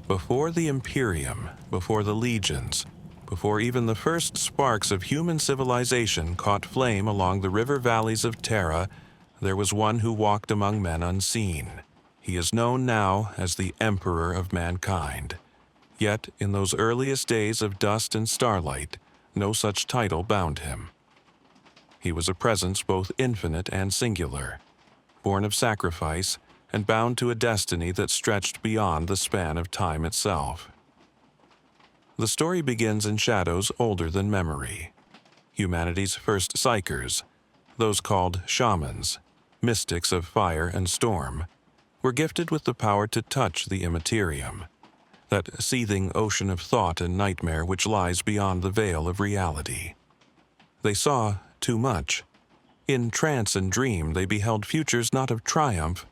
Before the Imperium, before the legions, before even the first sparks of human civilization caught flame along the river valleys of Terra, there was one who walked among men unseen. He is known now as the Emperor of Mankind. Yet, in those earliest days of dust and starlight, no such title bound him. He was a presence both infinite and singular, born of sacrifice and bound to a destiny that stretched beyond the span of time itself. The story begins in shadows older than memory. Humanity's first psychers, those called shamans, mystics of fire and storm, were gifted with the power to touch the immaterium, that seething ocean of thought and nightmare which lies beyond the veil of reality. They saw too much. In trance and dream they beheld futures not of triumph,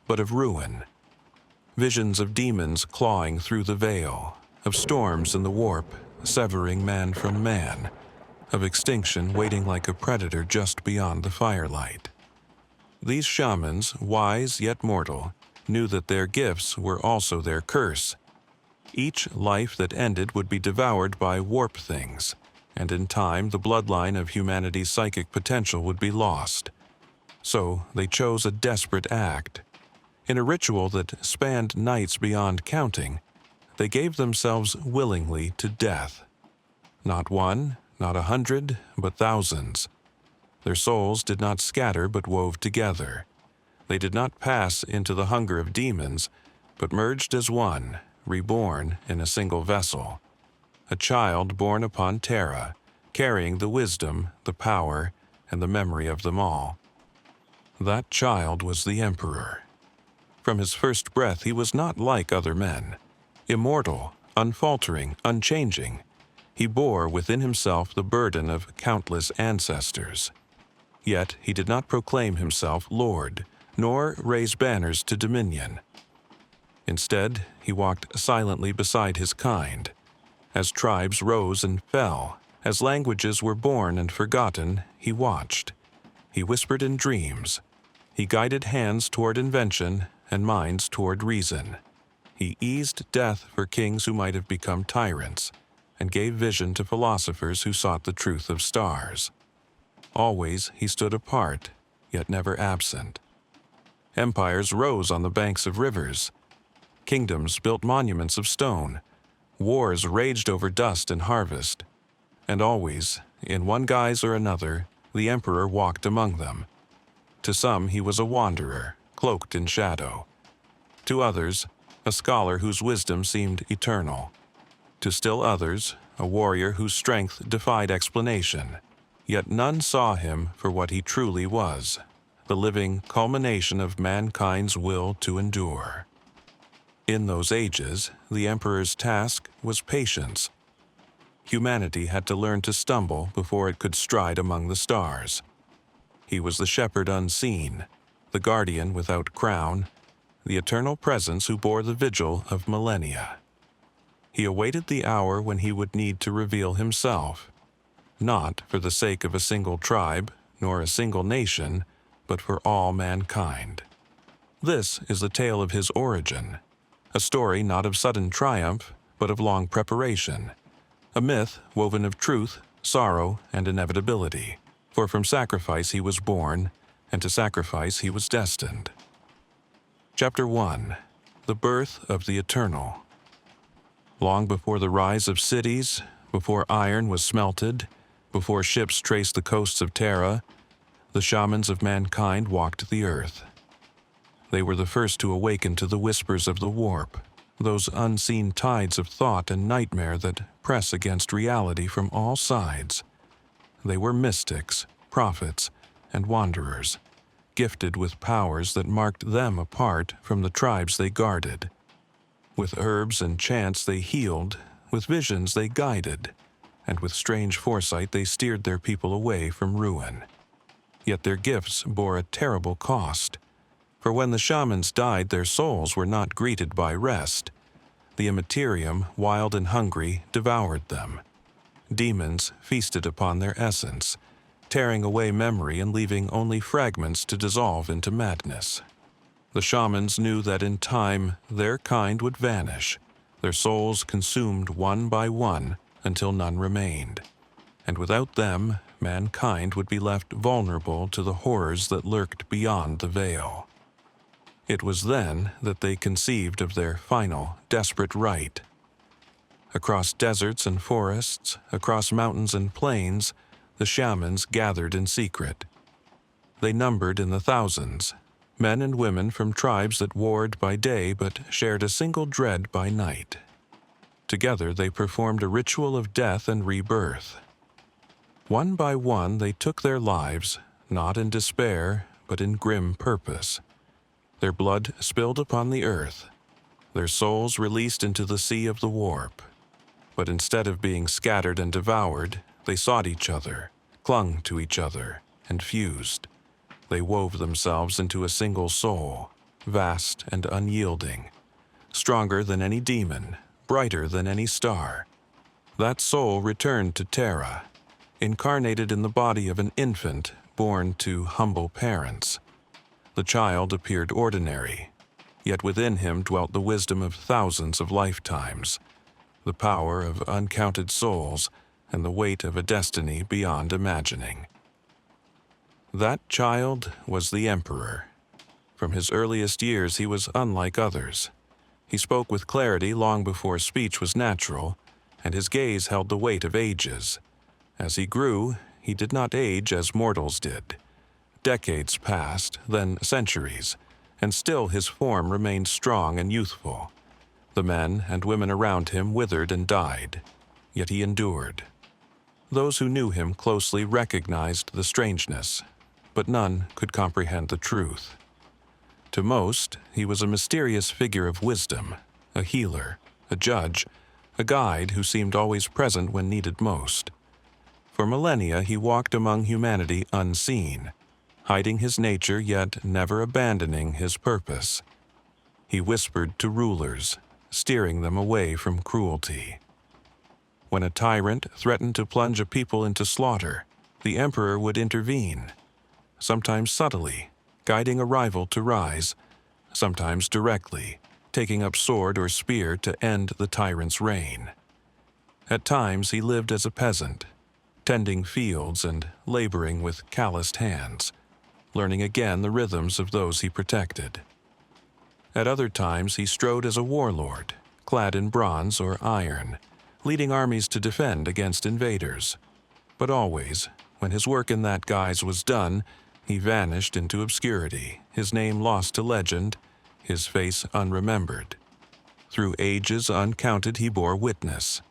but of ruin. Visions of demons clawing through the veil, of storms in the warp, severing man from man, of extinction waiting like a predator just beyond the firelight. These shamans, wise yet mortal, knew that their gifts were also their curse. Each life that ended would be devoured by warp things, and in time the bloodline of humanity's psychic potential would be lost. So they chose a desperate act. In a ritual that spanned nights beyond counting, they gave themselves willingly to death. Not one, not 100, but thousands. Their souls did not scatter but wove together. They did not pass into the hunger of demons, but merged as one, reborn in a single vessel. A child born upon Terra, carrying the wisdom, the power, and the memory of them all. That child was the Emperor. From his first breath he was not like other men. Immortal, unfaltering, unchanging, he bore within himself the burden of countless ancestors. Yet he did not proclaim himself Lord, nor raise banners to dominion. Instead, he walked silently beside his kind. As tribes rose and fell, as languages were born and forgotten, he watched. He whispered in dreams. He guided hands toward invention and minds toward reason. He eased death for kings who might have become tyrants, and gave vision to philosophers who sought the truth of stars. Always he stood apart, yet never absent. Empires rose on the banks of rivers. Kingdoms built monuments of stone. Wars raged over dust and harvest. And always, in one guise or another, the emperor walked among them. To some he was a wanderer, cloaked in shadow. To others, a scholar whose wisdom seemed eternal. To still others, a warrior whose strength defied explanation. Yet none saw him for what he truly was, the living culmination of mankind's will to endure. In those ages, the emperor's task was patience. Humanity had to learn to stumble before it could stride among the stars. He was the shepherd unseen, the guardian without crown, the eternal presence who bore the vigil of millennia. He awaited the hour when he would need to reveal himself, not for the sake of a single tribe nor a single nation, but for all mankind. This is the tale of his origin, a story not of sudden triumph, but of long preparation, a myth woven of truth, sorrow, and inevitability, for from sacrifice he was born, and to sacrifice he was destined. Chapter 1. The Birth of the Eternal. Long before the rise of cities, before iron was smelted, before ships traced the coasts of Terra, the shamans of mankind walked the earth. They were the first to awaken to the whispers of the warp, those unseen tides of thought and nightmare that press against reality from all sides. They were mystics, prophets, and wanderers, gifted with powers that marked them apart from the tribes they guarded. With herbs and chants they healed, with visions they guided, and with strange foresight they steered their people away from ruin. Yet their gifts bore a terrible cost, for when the shamans died their souls were not greeted by rest. The immaterium, wild and hungry, devoured them. Demons feasted upon their essence, tearing away memory and leaving only fragments to dissolve into madness. The shamans knew that in time their kind would vanish, their souls consumed one by one until none remained, and without them, mankind would be left vulnerable to the horrors that lurked beyond the veil. It was then that they conceived of their final, desperate rite. Across deserts and forests, across mountains and plains, the shamans gathered in secret. They numbered in the thousands, men and women from tribes that warred by day but shared a single dread by night. Together they performed a ritual of death and rebirth. One by one they took their lives, not in despair, but in grim purpose. Their blood spilled upon the earth, their souls released into the sea of the warp. But instead of being scattered and devoured, they sought each other, clung to each other, and fused. They wove themselves into a single soul, vast and unyielding, stronger than any demon, brighter than any star. That soul returned to Terra, incarnated in the body of an infant born to humble parents. The child appeared ordinary, yet within him dwelt the wisdom of thousands of lifetimes, the power of uncounted souls, and the weight of a destiny beyond imagining. That child was the Emperor. From his earliest years he was unlike others. He spoke with clarity long before speech was natural, and his gaze held the weight of ages. As he grew, he did not age as mortals did. Decades passed, then centuries, and still his form remained strong and youthful. The men and women around him withered and died, yet he endured. Those who knew him closely recognized the strangeness, but none could comprehend the truth. To most, he was a mysterious figure of wisdom, a healer, a judge, a guide who seemed always present when needed most. For millennia he walked among humanity unseen, hiding his nature yet never abandoning his purpose. He whispered to rulers, steering them away from cruelty. When a tyrant threatened to plunge a people into slaughter, the emperor would intervene, sometimes subtly, guiding a rival to rise, sometimes directly, taking up sword or spear to end the tyrant's reign. At times he lived as a peasant, tending fields and laboring with calloused hands, learning again the rhythms of those he protected. At other times he strode as a warlord, clad in bronze or iron, leading armies to defend against invaders. But always, when his work in that guise was done, he vanished into obscurity, his name lost to legend, his face unremembered. Through ages uncounted he bore witness.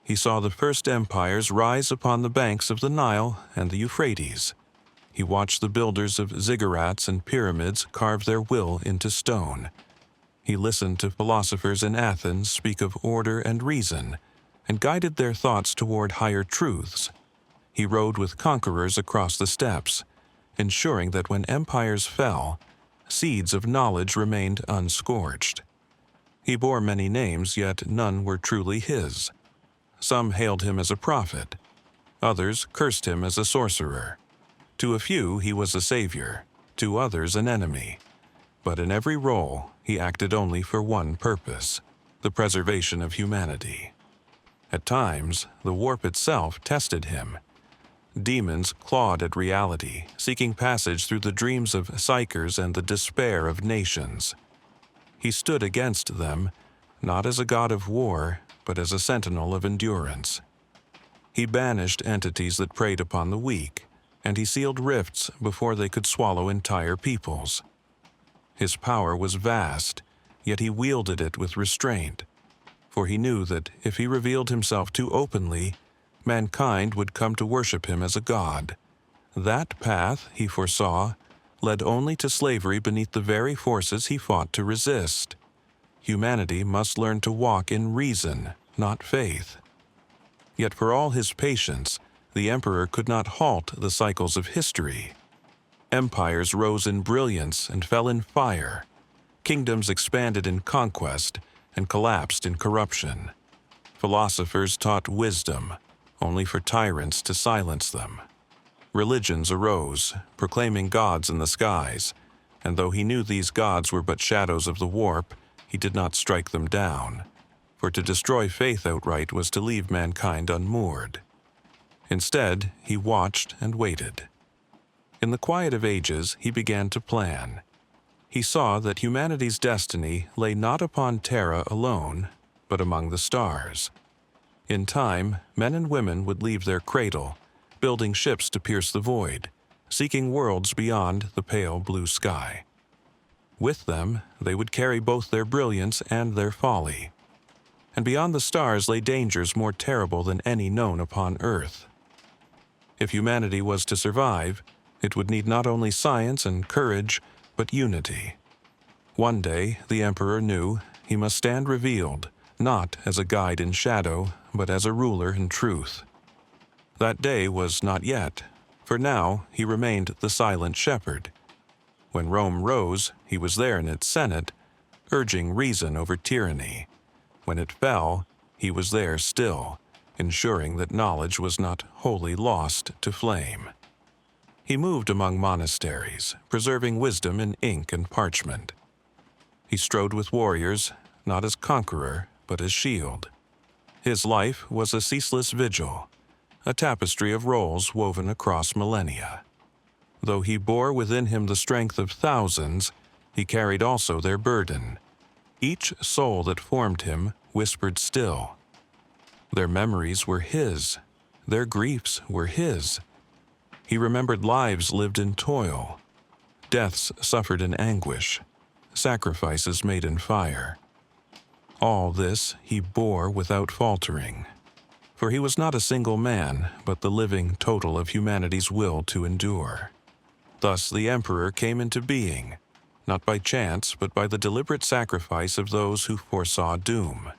He saw the first empires rise upon the banks of the Nile and the Euphrates. He watched the builders of ziggurats and pyramids carve their will into stone. He listened to philosophers in Athens speak of order and reason, and guided their thoughts toward higher truths. He rode with conquerors across the steppes, ensuring that when empires fell, seeds of knowledge remained unscorched. He bore many names, yet none were truly his. Some hailed him as a prophet. Others cursed him as a sorcerer. To a few he was a savior, to others an enemy. But in every role he acted only for one purpose, the preservation of humanity. At times, the warp itself tested him. Demons clawed at reality, seeking passage through the dreams of psychers and the despair of nations. He stood against them, not as a god of war, but as a sentinel of endurance. He banished entities that preyed upon the weak, and he sealed rifts before they could swallow entire peoples. His power was vast, yet he wielded it with restraint, for he knew that if he revealed himself too openly, mankind would come to worship him as a god. That path, he foresaw, led only to slavery beneath the very forces he fought to resist. Humanity must learn to walk in reason, not faith. Yet for all his patience, the emperor could not halt the cycles of history. Empires rose in brilliance and fell in fire. Kingdoms expanded in conquest and collapsed in corruption. Philosophers taught wisdom, only for tyrants to silence them. Religions arose, proclaiming gods in the skies, and though he knew these gods were but shadows of the warp, he did not strike them down. for to destroy faith outright was to leave mankind unmoored. Instead, he watched and waited. In the quiet of ages, he began to plan. He saw that humanity's destiny lay not upon Terra alone, but among the stars. In time, men and women would leave their cradle, building ships to pierce the void, seeking worlds beyond the pale blue sky. With them, they would carry both their brilliance and their folly. And beyond the stars lay dangers more terrible than any known upon Earth. If humanity was to survive, it would need not only science and courage, but unity. One day, the Emperor knew he must stand revealed, not as a guide in shadow, but as a ruler in truth. That day was not yet, for now he remained the silent shepherd. When Rome rose, he was there in its Senate, urging reason over tyranny. When it fell, he was there still, ensuring that knowledge was not wholly lost to flame. He moved among monasteries, preserving wisdom in ink and parchment. He strode with warriors, not as conqueror, but as shield. His life was a ceaseless vigil, a tapestry of roles woven across millennia. Though he bore within him the strength of thousands, he carried also their burden. Each soul that formed him whispered still. Their memories were his, their griefs were his. He remembered lives lived in toil, deaths suffered in anguish, sacrifices made in fire. All this he bore without faltering, for he was not a single man, but the living total of humanity's will to endure. Thus the Emperor came into being, not by chance, but by the deliberate sacrifice of those who foresaw doom.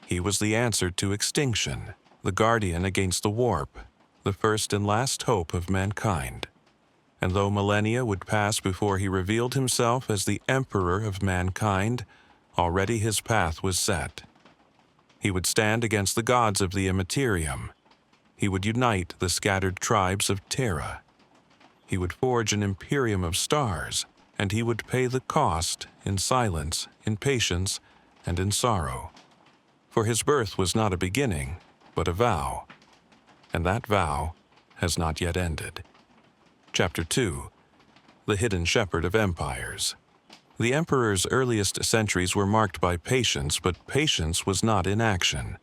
He was the answer to extinction, the guardian against the warp, the first and last hope of mankind. And though millennia would pass before he revealed himself as the Emperor of mankind, already his path was set. He would stand against the gods of the Immaterium. He would unite the scattered tribes of Terra. He would forge an imperium of stars, and he would pay the cost in silence, in patience, and in sorrow. For his birth was not a beginning, but a vow. And that vow has not yet ended. Chapter 2. The Hidden Shepherd of Empires. The Emperor's earliest centuries were marked by patience, but patience was not inaction.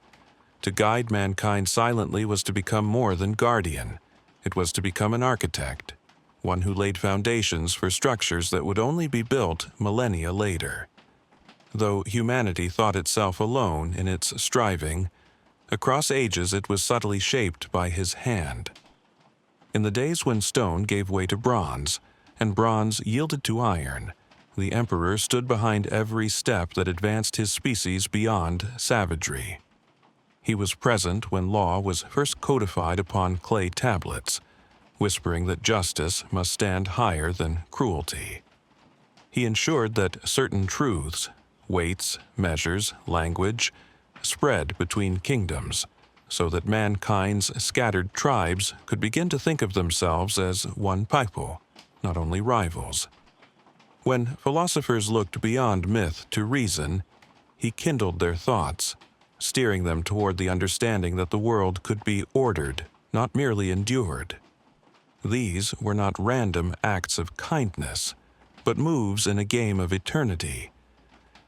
To guide mankind silently was to become more than guardian. It was to become an architect, one who laid foundations for structures that would only be built millennia later. Though humanity thought itself alone in its striving, across ages it was subtly shaped by his hand. In the days when stone gave way to bronze, and bronze yielded to iron, the Emperor stood behind every step that advanced his species beyond savagery. He was present when law was first codified upon clay tablets, whispering that justice must stand higher than cruelty. He ensured that certain truths, weights, measures, language, spread between kingdoms, so that mankind's scattered tribes could begin to think of themselves as one people, not only rivals. When philosophers looked beyond myth to reason, he kindled their thoughts, steering them toward the understanding that the world could be ordered, not merely endured. These were not random acts of kindness, but moves in a game of eternity.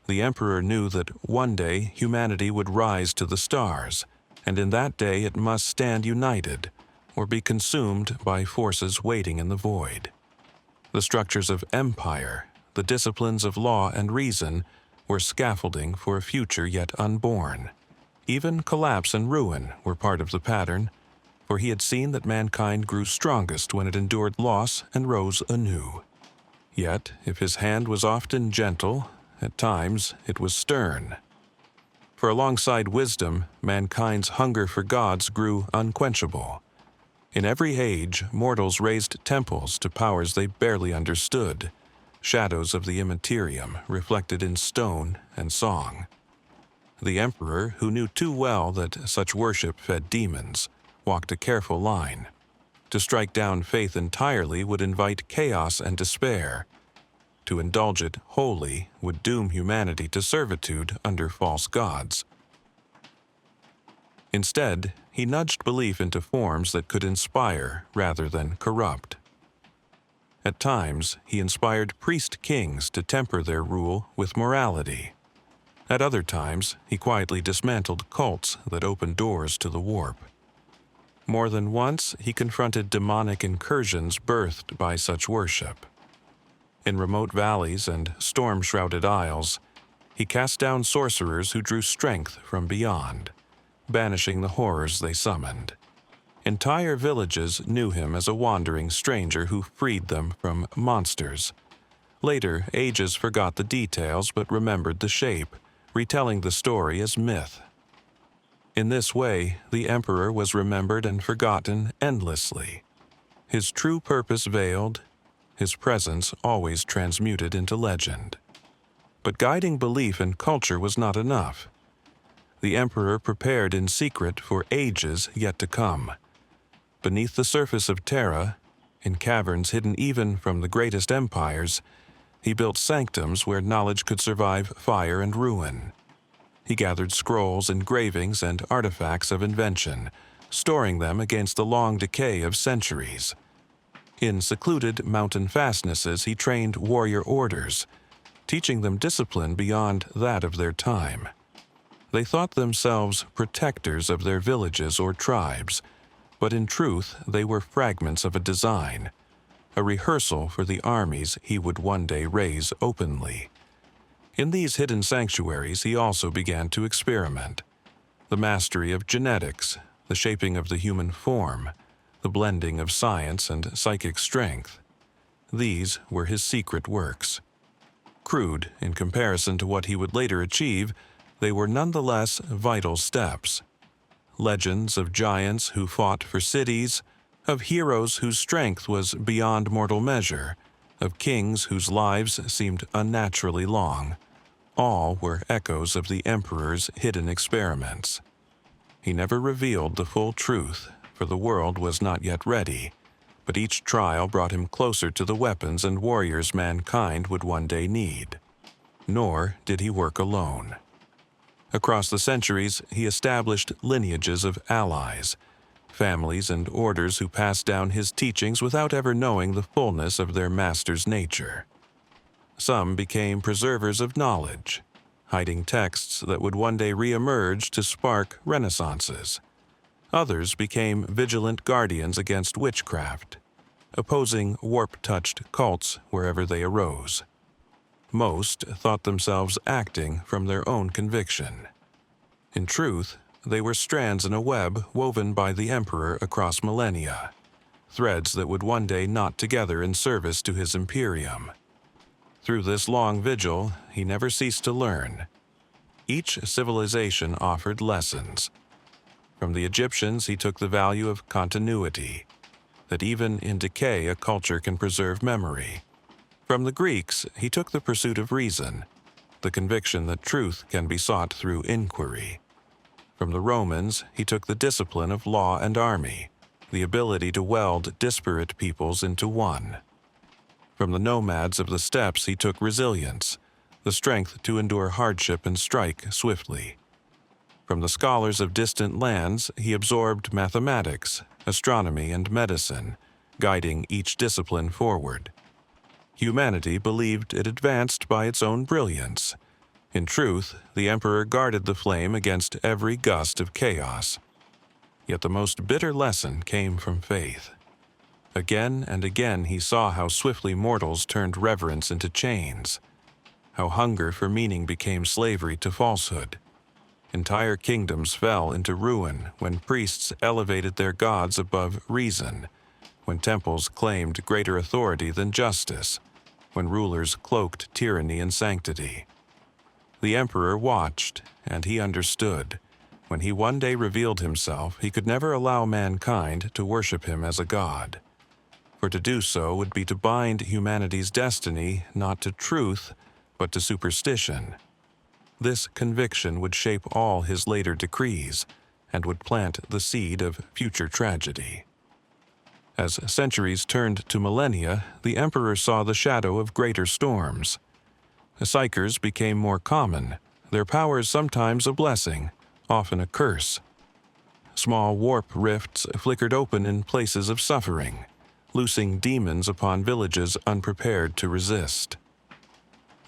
The Emperor knew that one day humanity would rise to the stars, and in that day it must stand united, or be consumed by forces waiting in the void. The structures of empire, the disciplines of law and reason, were scaffolding for a future yet unborn. Even collapse and ruin were part of the pattern, for he had seen that mankind grew strongest when it endured loss and rose anew. Yet, if his hand was often gentle, at times it was stern. For alongside wisdom, mankind's hunger for gods grew unquenchable. In every age, mortals raised temples to powers they barely understood, shadows of the Immaterium reflected in stone and song. The Emperor, who knew too well that such worship fed demons, walked a careful line. To strike down faith entirely would invite chaos and despair. To indulge it wholly would doom humanity to servitude under false gods. Instead, he nudged belief into forms that could inspire rather than corrupt. At times, he inspired priest-kings to temper their rule with morality. At other times, he quietly dismantled cults that opened doors to the warp. More than once, he confronted demonic incursions birthed by such worship. In remote valleys and storm-shrouded isles, he cast down sorcerers who drew strength from beyond, banishing the horrors they summoned. Entire villages knew him as a wandering stranger who freed them from monsters. Later, ages forgot the details but remembered the shape, retelling the story as myth. In this way, the emperor was remembered and forgotten endlessly. His true purpose veiled, his presence always transmuted into legend. But guiding belief and culture was not enough. The emperor prepared in secret for ages yet to come. Beneath the surface of Terra, in caverns hidden even from the greatest empires, he built sanctums where knowledge could survive fire and ruin. He gathered scrolls, engravings, and artifacts of invention, storing them against the long decay of centuries. In secluded mountain fastnesses, he trained warrior orders, teaching them discipline beyond that of their time. They thought themselves protectors of their villages or tribes, but in truth they were fragments of a design, a rehearsal for the armies he would one day raise openly. In these hidden sanctuaries he also began to experiment. The mastery of genetics, the shaping of the human form, the blending of science and psychic strength. These were his secret works. Crude in comparison to what he would later achieve, they were nonetheless vital steps. Legends of giants who fought for cities, of heroes whose strength was beyond mortal measure, of kings whose lives seemed unnaturally long. All were echoes of the emperor's hidden experiments. He never revealed the full truth, for the world was not yet ready, but each trial brought him closer to the weapons and warriors mankind would one day need. Nor did he work alone. Across the centuries, he established lineages of allies, families and orders who passed down his teachings without ever knowing the fullness of their master's nature. Some became preservers of knowledge, hiding texts that would one day re-emerge to spark renaissances. Others became vigilant guardians against witchcraft, opposing warp-touched cults wherever they arose. Most thought themselves acting from their own conviction. In truth, they were strands in a web woven by the emperor across millennia, threads that would one day knot together in service to his imperium. Through this long vigil, he never ceased to learn. Each civilization offered lessons. From the Egyptians, he took the value of continuity, that even in decay a culture can preserve memory. From the Greeks, he took the pursuit of reason, the conviction that truth can be sought through inquiry. From the Romans, he took the discipline of law and army, the ability to weld disparate peoples into one. From the nomads of the steppes, he took resilience, the strength to endure hardship and strike swiftly. From the scholars of distant lands, he absorbed mathematics, astronomy, and medicine, guiding each discipline forward. Humanity believed it advanced by its own brilliance. In truth, the emperor guarded the flame against every gust of chaos. Yet the most bitter lesson came from faith. Again and again he saw how swiftly mortals turned reverence into chains, how hunger for meaning became slavery to falsehood. Entire kingdoms fell into ruin when priests elevated their gods above reason, when temples claimed greater authority than justice, when rulers cloaked tyranny in sanctity. The emperor watched, and he understood. When he one day revealed himself, he could never allow mankind to worship him as a god. For to do so would be to bind humanity's destiny not to truth, but to superstition. This conviction would shape all his later decrees, and would plant the seed of future tragedy. As centuries turned to millennia, the emperor saw the shadow of greater storms. The psychers became more common, their powers sometimes a blessing, often a curse. small warp rifts flickered open in places of suffering, loosing demons upon villages unprepared to resist.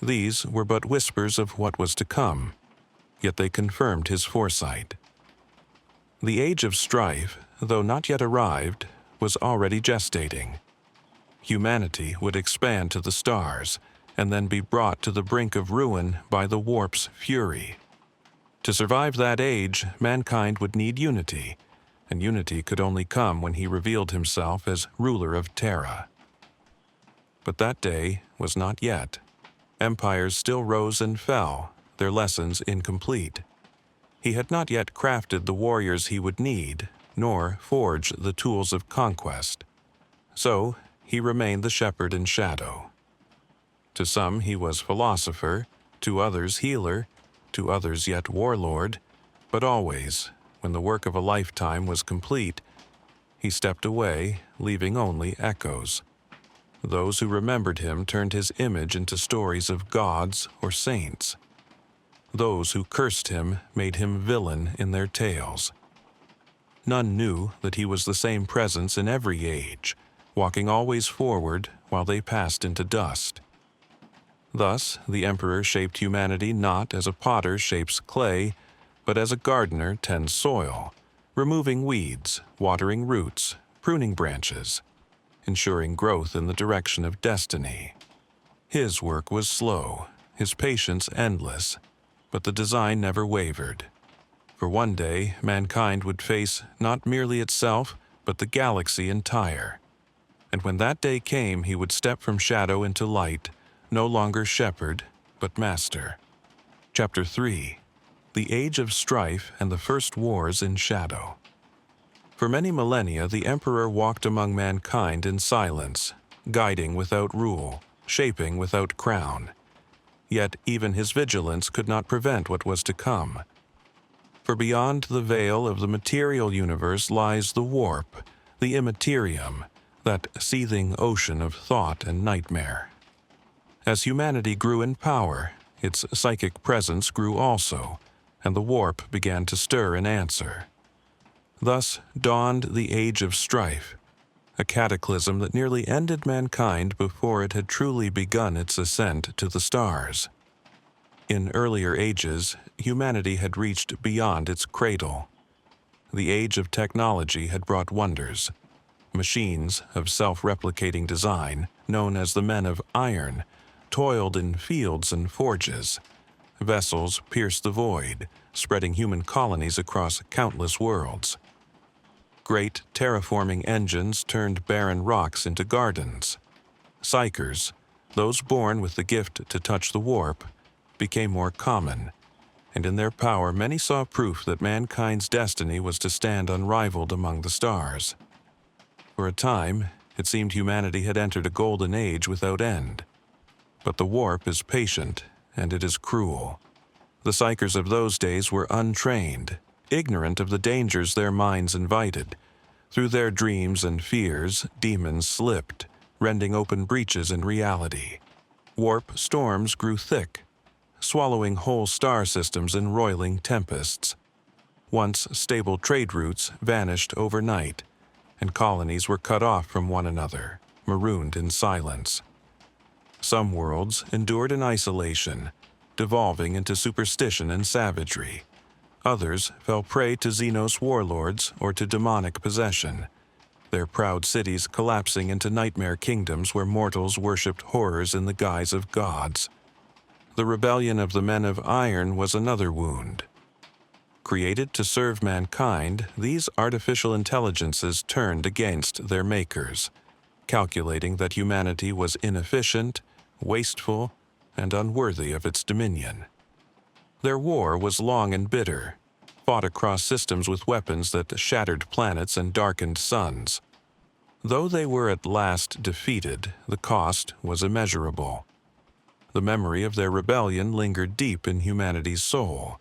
These were but whispers of what was to come, yet they confirmed his foresight. The age of strife, though not yet arrived, was already gestating. Humanity would expand to the stars, and then be brought to the brink of ruin by the warp's fury. To survive that age, mankind would need unity, and unity could only come when he revealed himself as ruler of Terra. But that day was not yet. Empires still rose and fell, their lessons incomplete. He had not yet crafted the warriors he would need, nor forged the tools of conquest. So he remained the shepherd in shadow. To some he was philosopher, to others healer, to others yet warlord, but always, when the work of a lifetime was complete, he stepped away, leaving only echoes. Those who remembered him turned his image into stories of gods or saints. Those who cursed him made him villain in their tales. None knew that he was the same presence in every age, walking always forward while they passed into dust. Thus, the Emperor shaped humanity not as a potter shapes clay, but as a gardener tends soil, removing weeds, watering roots, pruning branches, ensuring growth in the direction of destiny. His work was slow, his patience endless, but the design never wavered. For one day, mankind would face not merely itself, but the galaxy entire. And when that day came, he would step from shadow into light, no longer shepherd, but master. Chapter 3: The Age of Strife and the First Wars in Shadow. For many millennia, the Emperor walked among mankind in silence, guiding without rule, shaping without crown. Yet even his vigilance could not prevent what was to come. For beyond the veil of the material universe lies the warp, the immaterium, that seething ocean of thought and nightmare. As humanity grew in power, its psychic presence grew also, and the warp began to stir in answer. Thus dawned the Age of Strife, a cataclysm that nearly ended mankind before it had truly begun its ascent to the stars. In earlier ages, humanity had reached beyond its cradle. The age of technology had brought wonders. Machines of self-replicating design, known as the men of iron, toiled in fields and forges. Vessels pierced the void, spreading human colonies across countless worlds. Great terraforming engines turned barren rocks into gardens. Psychers, those born with the gift to touch the warp, became more common, and in their power many saw proof that mankind's destiny was to stand unrivaled among the stars. For a time, it seemed humanity had entered a golden age without end. But the warp is patient, and it is cruel. The psychers of those days were untrained, ignorant of the dangers their minds invited. Through their dreams and fears, demons slipped, rending open breaches in reality. Warp storms grew thick, swallowing whole star systems in roiling tempests. Once stable trade routes vanished overnight, and colonies were cut off from one another, marooned in silence. Some worlds endured in isolation, devolving into superstition and savagery. Others fell prey to Xenos warlords or to demonic possession, their proud cities collapsing into nightmare kingdoms where mortals worshipped horrors in the guise of gods. The rebellion of the men of iron was another wound. Created to serve mankind, these artificial intelligences turned against their makers, calculating that humanity was inefficient, wasteful, and unworthy of its dominion. Their war was long and bitter, fought across systems with weapons that shattered planets and darkened suns. Though they were at last defeated, the cost was immeasurable. The memory of their rebellion lingered deep in humanity's soul,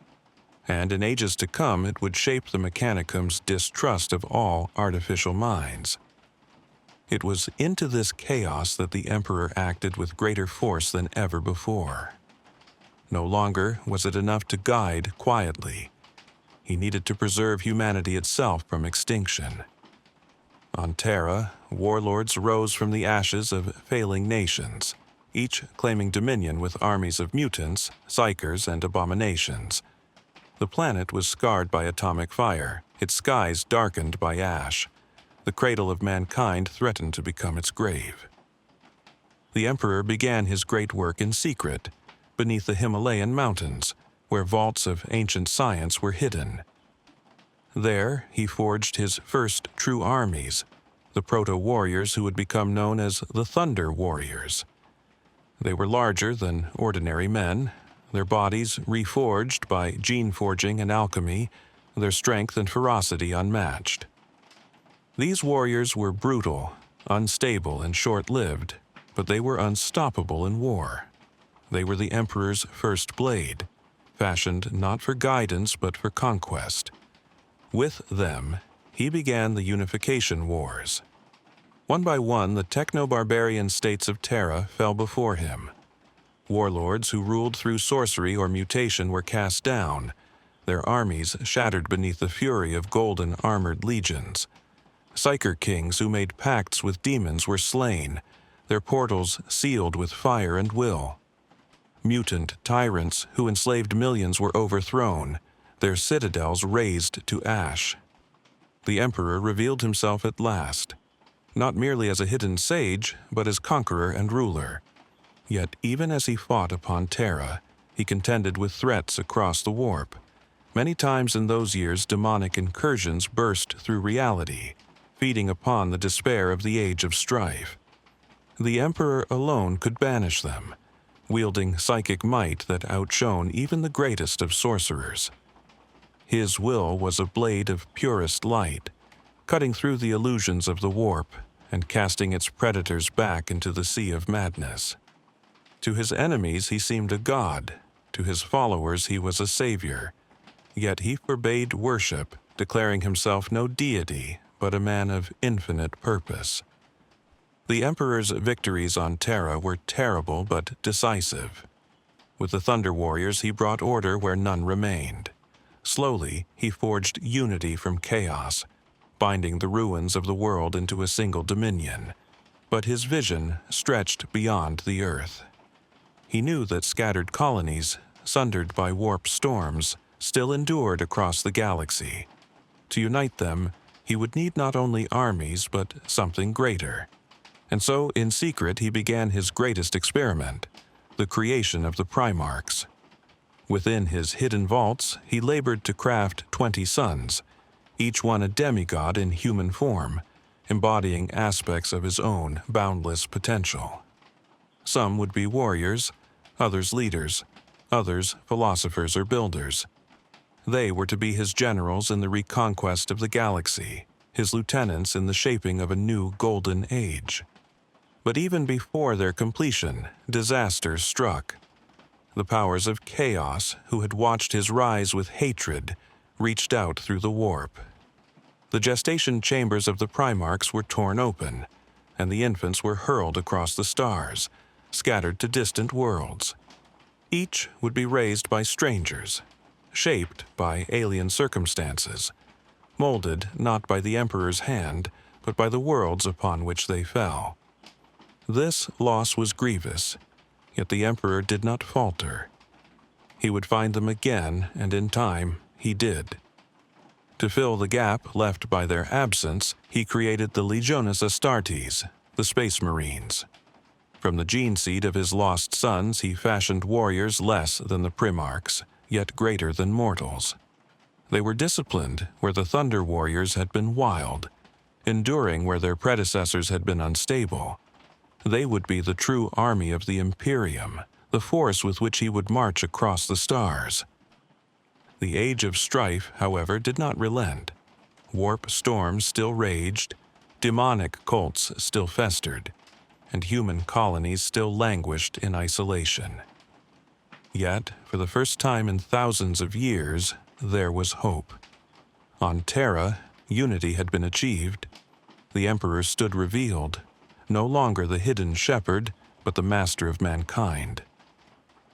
and in ages to come it would shape the Mechanicum's distrust of all artificial minds. It was into this chaos that the Emperor acted with greater force than ever before. No longer was it enough to guide quietly. He needed to preserve humanity itself from extinction. On Terra, warlords rose from the ashes of failing nations, each claiming dominion with armies of mutants, psychers, and abominations. The planet was scarred by atomic fire, its skies darkened by ash. The cradle of mankind threatened to become its grave. The Emperor began his great work in secret, beneath the Himalayan mountains, where vaults of ancient science were hidden. There, he forged his first true armies, the proto-warriors who would become known as the Thunder Warriors. They were larger than ordinary men, their bodies reforged by gene forging and alchemy, their strength and ferocity unmatched. These warriors were brutal, unstable, and short-lived, but they were unstoppable in war. They were the Emperor's first blade, fashioned not for guidance but for conquest. With them, he began the Unification Wars. One by one, the techno-barbarian states of Terra fell before him. Warlords who ruled through sorcery or mutation were cast down, their armies shattered beneath the fury of golden armored legions. Psyker kings who made pacts with demons were slain, their portals sealed with fire and will. Mutant tyrants who enslaved millions were overthrown, their citadels razed to ash. The Emperor revealed himself at last, not merely as a hidden sage, but as conqueror and ruler. Yet even as he fought upon Terra, he contended with threats across the warp. Many times in those years, demonic incursions burst through reality, feeding upon the despair of the Age of Strife. The Emperor alone could banish them, wielding psychic might that outshone even the greatest of sorcerers. His will was a blade of purest light, cutting through the illusions of the warp and casting its predators back into the sea of madness. To his enemies he seemed a god, to his followers he was a savior, yet he forbade worship, declaring himself no deity, but a man of infinite purpose. The Emperor's victories on Terra were terrible but decisive. With the Thunder Warriors he brought order where none remained. Slowly, he forged unity from chaos, binding the ruins of the world into a single dominion. But his vision stretched beyond the Earth. He knew that scattered colonies, sundered by warp storms, still endured across the galaxy. To unite them, he would need not only armies but something greater. And so, in secret, he began his greatest experiment, the creation of the Primarchs. Within his hidden vaults, he labored to craft 20 sons, each one a demigod in human form, embodying aspects of his own boundless potential. Some would be warriors, others leaders, others philosophers or builders. They were to be his generals in the reconquest of the galaxy, his lieutenants in the shaping of a new golden age. But even before their completion, disaster struck. The powers of chaos, who had watched his rise with hatred, reached out through the warp. The gestation chambers of the Primarchs were torn open, and the infants were hurled across the stars, scattered to distant worlds. Each would be raised by strangers, shaped by alien circumstances, molded not by the Emperor's hand, but by the worlds upon which they fell. This loss was grievous, yet the Emperor did not falter. He would find them again, and in time, he did. To fill the gap left by their absence, he created the Legiones Astartes, the Space Marines. From the gene seed of his lost sons, he fashioned warriors less than the Primarchs, yet greater than mortals. They were disciplined where the Thunder Warriors had been wild, enduring where their predecessors had been unstable. They would be the true army of the Imperium, the force with which he would march across the stars. The Age of Strife, however, did not relent. Warp storms still raged, demonic cults still festered, and human colonies still languished in isolation. Yet, for the first time in thousands of years, there was hope. On Terra, unity had been achieved. The Emperor stood revealed, no longer the hidden shepherd, but the master of mankind.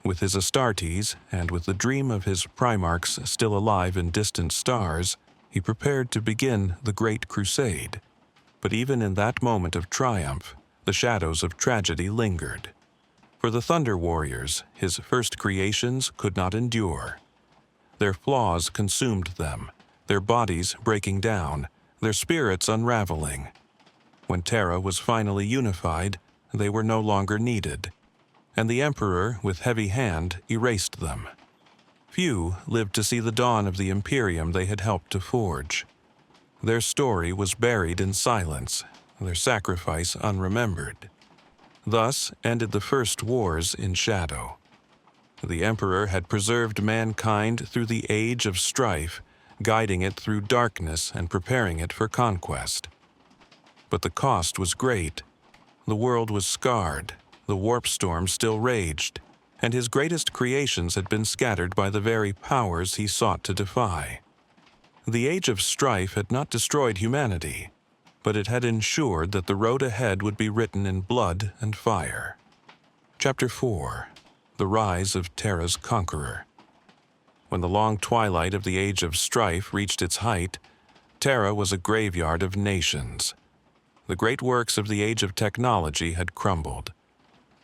With his Astartes, and with the dream of his Primarchs still alive in distant stars, he prepared to begin the Great Crusade. But even in that moment of triumph, the shadows of tragedy lingered. For the Thunder Warriors, his first creations could not endure. Their flaws consumed them, their bodies breaking down, their spirits unraveling. When Terra was finally unified, they were no longer needed, and the Emperor, with heavy hand, erased them. Few lived to see the dawn of the Imperium they had helped to forge. Their story was buried in silence, their sacrifice unremembered. Thus ended the first wars in shadow. The Emperor had preserved mankind through the age of strife, guiding it through darkness and preparing it for conquest. But the cost was great. The world was scarred, the warp storm still raged, and his greatest creations had been scattered by the very powers he sought to defy. The age of strife had not destroyed humanity, but it had ensured that the road ahead would be written in blood and fire. Chapter 4. The Rise of Terra's Conqueror. When the long twilight of the Age of Strife reached its height, Terra was a graveyard of nations. The great works of the Age of Technology had crumbled.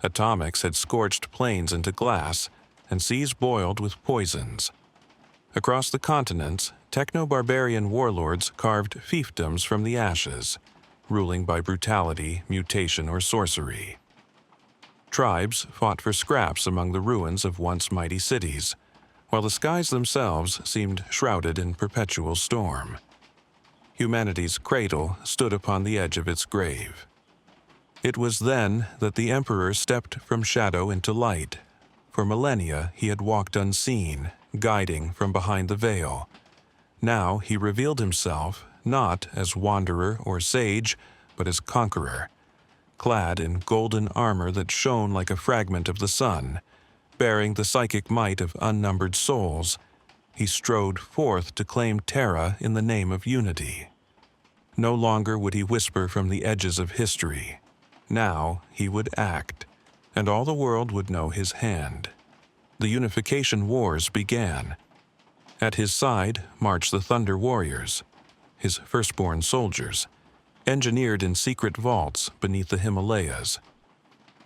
Atomics had scorched plains into glass, and seas boiled with poisons. Across the continents, techno-barbarian warlords carved fiefdoms from the ashes, ruling by brutality, mutation, or sorcery. Tribes fought for scraps among the ruins of once mighty cities, while the skies themselves seemed shrouded in perpetual storm. Humanity's cradle stood upon the edge of its grave. It was then that the Emperor stepped from shadow into light. For millennia he had walked unseen, guiding from behind the veil. Now he revealed himself not as wanderer or sage, but as conqueror. Clad in golden armor that shone like a fragment of the sun, bearing the psychic might of unnumbered souls, he strode forth to claim Terra in the name of unity. No longer would he whisper from the edges of history. Now he would act, and all the world would know his hand. The Unification Wars began. At his side marched the Thunder Warriors, his firstborn soldiers, engineered in secret vaults beneath the Himalayas.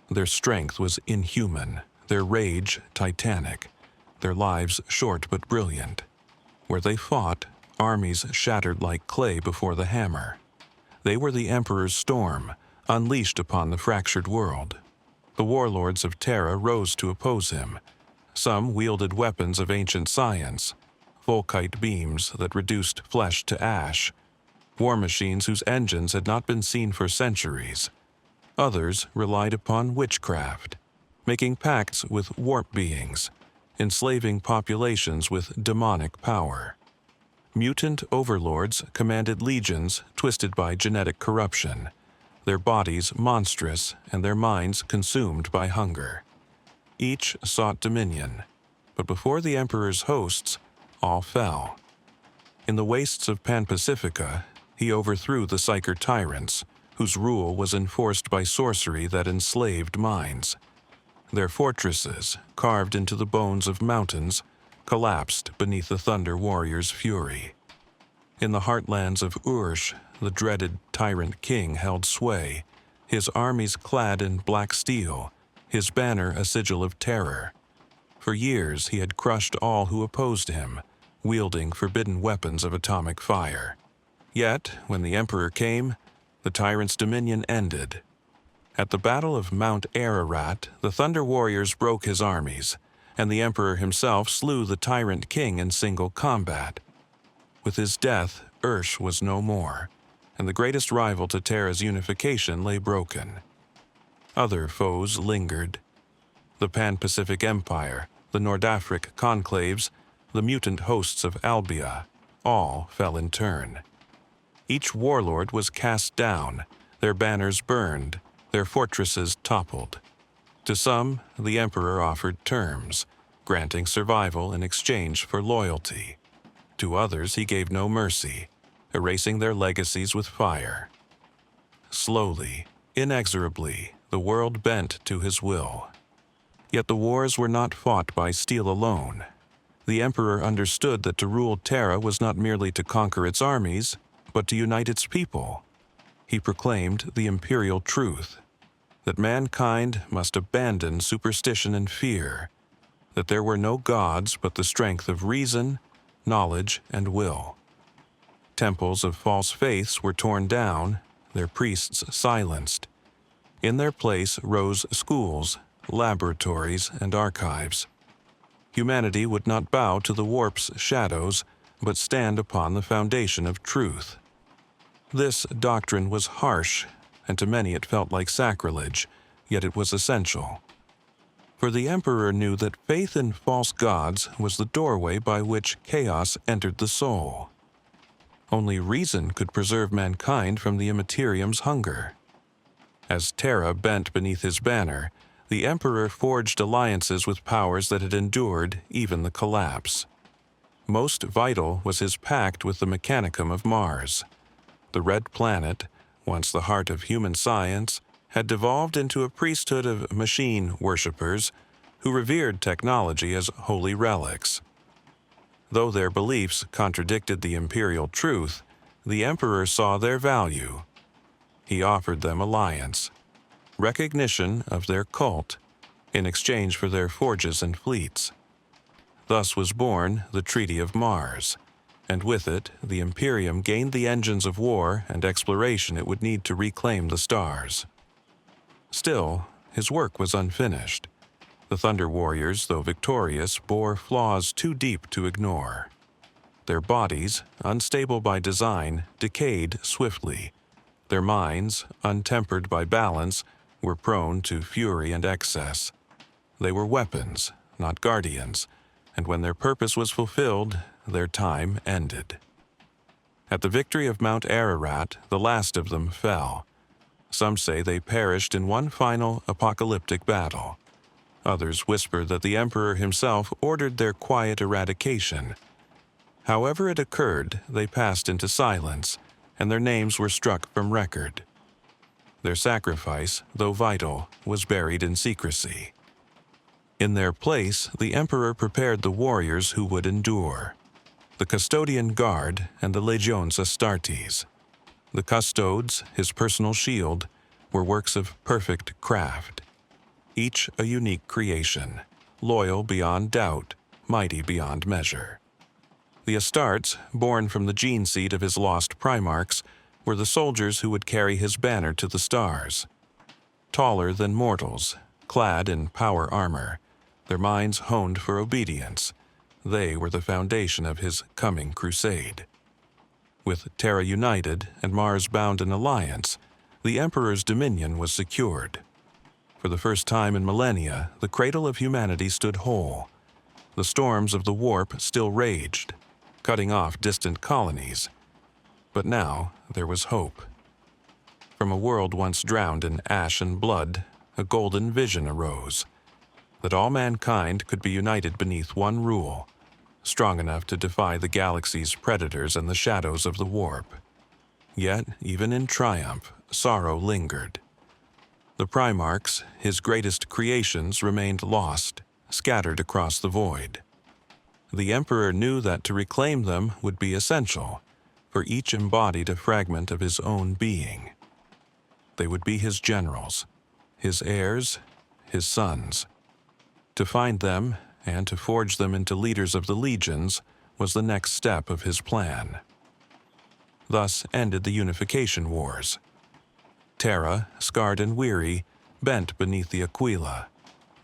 Their strength was inhuman, their rage titanic, their lives short but brilliant. Where they fought, armies shattered like clay before the hammer. They were the Emperor's storm, unleashed upon the fractured world. The warlords of Terra rose to oppose him. Some wielded weapons of ancient science, Volkite beams that reduced flesh to ash, war machines whose engines had not been seen for centuries. Others relied upon witchcraft, making pacts with warp beings, enslaving populations with demonic power. Mutant overlords commanded legions twisted by genetic corruption, their bodies monstrous and their minds consumed by hunger. Each sought dominion, but before the Emperor's hosts, all fell. In the wastes of Pan-Pacifica, he overthrew the Psyker tyrants, whose rule was enforced by sorcery that enslaved minds. Their fortresses, carved into the bones of mountains, collapsed beneath the Thunder Warriors' fury. In the heartlands of Ursh, the dreaded tyrant king held sway, his armies clad in black steel, his banner a sigil of terror. For years he had crushed all who opposed him, wielding forbidden weapons of atomic fire. Yet, when the Emperor came, the tyrant's dominion ended. At the Battle of Mount Ararat, the Thunder Warriors broke his armies, and the Emperor himself slew the tyrant king in single combat. With his death, Ursh was no more, and the greatest rival to Terra's unification lay broken. Other foes lingered. The Pan-Pacific Empire, the Nordafric conclaves, the mutant hosts of Albia, all fell in turn. Each warlord was cast down, their banners burned, their fortresses toppled. To some, the Emperor offered terms, granting survival in exchange for loyalty. To others he gave no mercy, erasing their legacies with fire. Slowly, inexorably, the world bent to his will. Yet the wars were not fought by steel alone. The emperor understood that to rule Terra was not merely to conquer its armies, but to unite its people. He proclaimed the imperial truth, that mankind must abandon superstition and fear, that there were no gods but the strength of reason, knowledge, and will. Temples of false faiths were torn down, their priests silenced. In their place rose schools, laboratories, and archives. Humanity would not bow to the warp's shadows, but stand upon the foundation of truth. This doctrine was harsh, and to many it felt like sacrilege, yet it was essential. For the emperor knew that faith in false gods was the doorway by which chaos entered the soul. Only reason could preserve mankind from the immaterium's hunger. As Terra bent beneath his banner, the emperor forged alliances with powers that had endured even the collapse. Most vital was his pact with the Mechanicum of Mars. The Red Planet, once the heart of human science, had devolved into a priesthood of machine worshippers who revered technology as holy relics. Though their beliefs contradicted the imperial truth, the emperor saw their value. He offered them alliance, recognition of their cult, in exchange for their forges and fleets. Thus was born the Treaty of Mars, and with it the Imperium gained the engines of war and exploration it would need to reclaim the stars. Still, his work was unfinished. The Thunder Warriors, though victorious, bore flaws too deep to ignore. Their bodies, unstable by design, decayed swiftly. Their minds, untempered by balance, were prone to fury and excess. They were weapons, not guardians, and when their purpose was fulfilled, their time ended. At the victory of Mount Ararat, the last of them fell. Some say they perished in one final apocalyptic battle. Others whisper that the emperor himself ordered their quiet eradication. However it occurred, they passed into silence, and their names were struck from record. Their sacrifice, though vital, was buried in secrecy. In their place, the emperor prepared the warriors who would endure. The Custodian Guard and the Legions Astartes. The Custodes, his personal shield, were works of perfect craft. Each a unique creation, loyal beyond doubt, mighty beyond measure. The Astartes, born from the gene seed of his lost Primarchs, were the soldiers who would carry his banner to the stars. Taller than mortals, clad in power armor, their minds honed for obedience, they were the foundation of his coming crusade. With Terra united and Mars bound in alliance, the Emperor's dominion was secured. For the first time in millennia, the cradle of humanity stood whole. The storms of the warp still raged, cutting off distant colonies. But now there was hope. From a world once drowned in ash and blood, a golden vision arose, that all mankind could be united beneath one rule, strong enough to defy the galaxy's predators and the shadows of the warp. Yet, even in triumph, sorrow lingered. The Primarchs, his greatest creations, remained lost, scattered across the void. The Emperor knew that to reclaim them would be essential, for each embodied a fragment of his own being. They would be his generals, his heirs, his sons. To find them, and to forge them into leaders of the legions, was the next step of his plan. Thus ended the Unification Wars. Terra, scarred and weary, bent beneath the Aquila.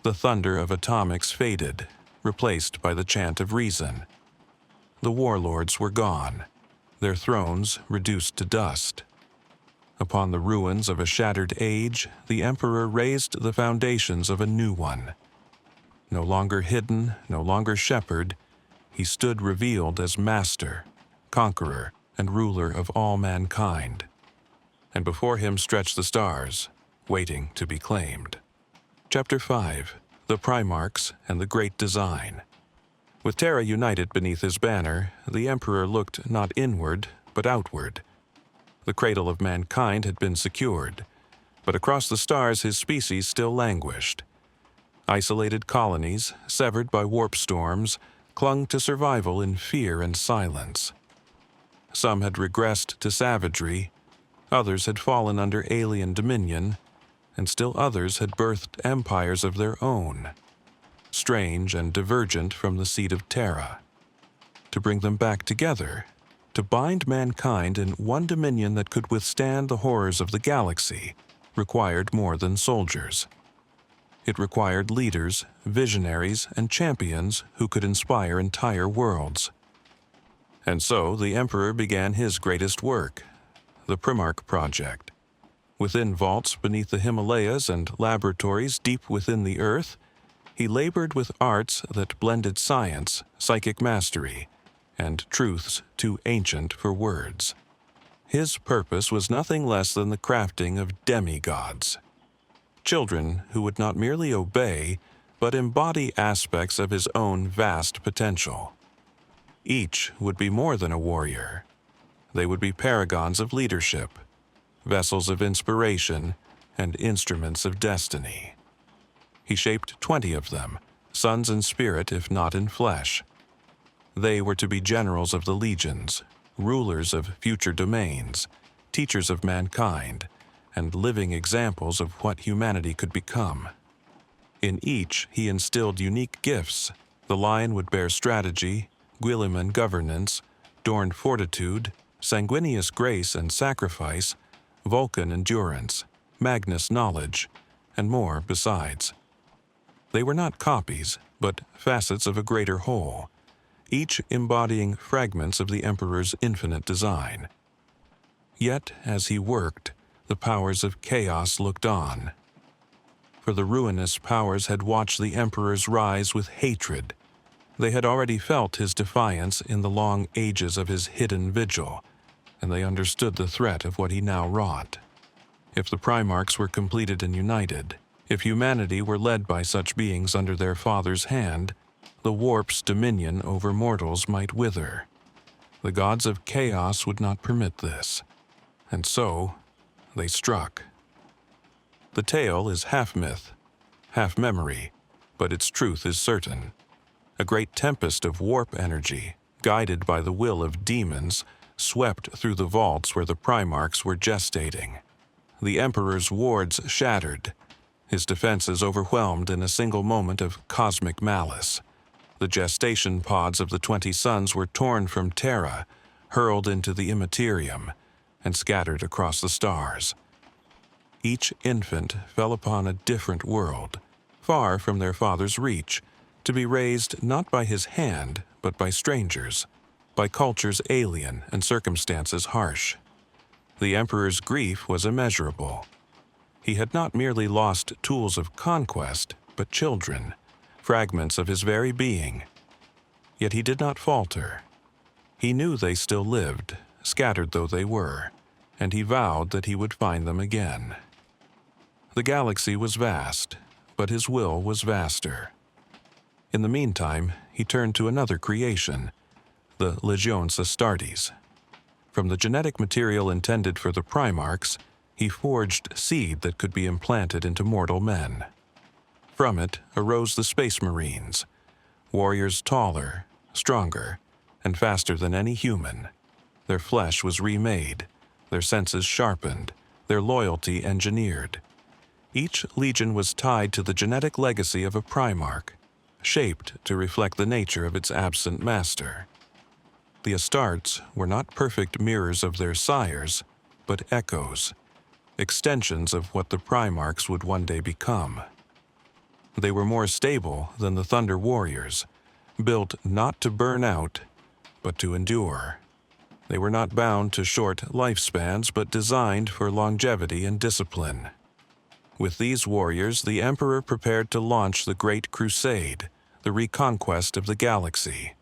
The thunder of atomics faded, replaced by the chant of reason. The warlords were gone, their thrones reduced to dust. Upon the ruins of a shattered age, the Emperor raised the foundations of a new one. No longer hidden, no longer shepherd, he stood revealed as master, conqueror, and ruler of all mankind. And before him stretched the stars, waiting to be claimed. Chapter 5. The Primarchs and the Great Design. With Terra united beneath his banner, the Emperor looked not inward, but outward. The cradle of mankind had been secured, but across the stars his species still languished. Isolated colonies, severed by warp storms, clung to survival in fear and silence. Some had regressed to savagery, others had fallen under alien dominion, and still others had birthed empires of their own, strange and divergent from the seed of Terra. To bring them back together, to bind mankind in one dominion that could withstand the horrors of the galaxy, required more than soldiers. It required leaders, visionaries, and champions who could inspire entire worlds. And so the Emperor began his greatest work, the Primarch Project. Within vaults beneath the Himalayas and laboratories deep within the earth, he labored with arts that blended science, psychic mastery, and truths too ancient for words. His purpose was nothing less than the crafting of demigods, children who would not merely obey, but embody aspects of his own vast potential. Each would be more than a warrior. They would be paragons of leadership, vessels of inspiration, and instruments of destiny. He shaped 20 of them, sons in spirit if not in flesh. They were to be generals of the legions, rulers of future domains, teachers of mankind, and living examples of what humanity could become. In each, he instilled unique gifts. The lion would bear strategy, Guilliman governance, Dorn fortitude, Sanguinius grace and sacrifice, Vulcan endurance, Magnus knowledge, and more besides. They were not copies, but facets of a greater whole, each embodying fragments of the Emperor's infinite design. Yet, as he worked, the powers of chaos looked on. For the ruinous powers had watched the Emperor's rise with hatred. They had already felt his defiance in the long ages of his hidden vigil, and they understood the threat of what he now wrought. If the Primarchs were completed and united, if humanity were led by such beings under their father's hand, the warp's dominion over mortals might wither. The gods of chaos would not permit this, and so they struck. The tale is half myth, half memory, but its truth is certain. A great tempest of warp energy, guided by the will of demons, swept through the vaults where the Primarchs were gestating. The Emperor's wards shattered, his defenses overwhelmed in a single moment of cosmic malice. The gestation pods of the 20 sons were torn from Terra, hurled into the immaterium, and scattered across the stars. Each infant fell upon a different world, far from their father's reach, to be raised not by his hand, but by strangers, by cultures alien and circumstances harsh. The Emperor's grief was immeasurable. He had not merely lost tools of conquest, but children, fragments of his very being. Yet he did not falter. He knew they still lived, scattered though they were, and he vowed that he would find them again. The galaxy was vast, but his will was vaster. In the meantime, he turned to another creation, the Legiones Astartes. From the genetic material intended for the Primarchs, he forged seed that could be implanted into mortal men. From it arose the Space Marines, warriors taller, stronger, and faster than any human. Their flesh was remade, their senses sharpened, their loyalty engineered. Each legion was tied to the genetic legacy of a Primarch, shaped to reflect the nature of its absent master. The Astartes were not perfect mirrors of their sires, but echoes, extensions of what the Primarchs would one day become. They were more stable than the Thunder Warriors, built not to burn out, but to endure. They were not bound to short lifespans, but designed for longevity and discipline. With these warriors, the Emperor prepared to launch the Great Crusade, the reconquest of the galaxy.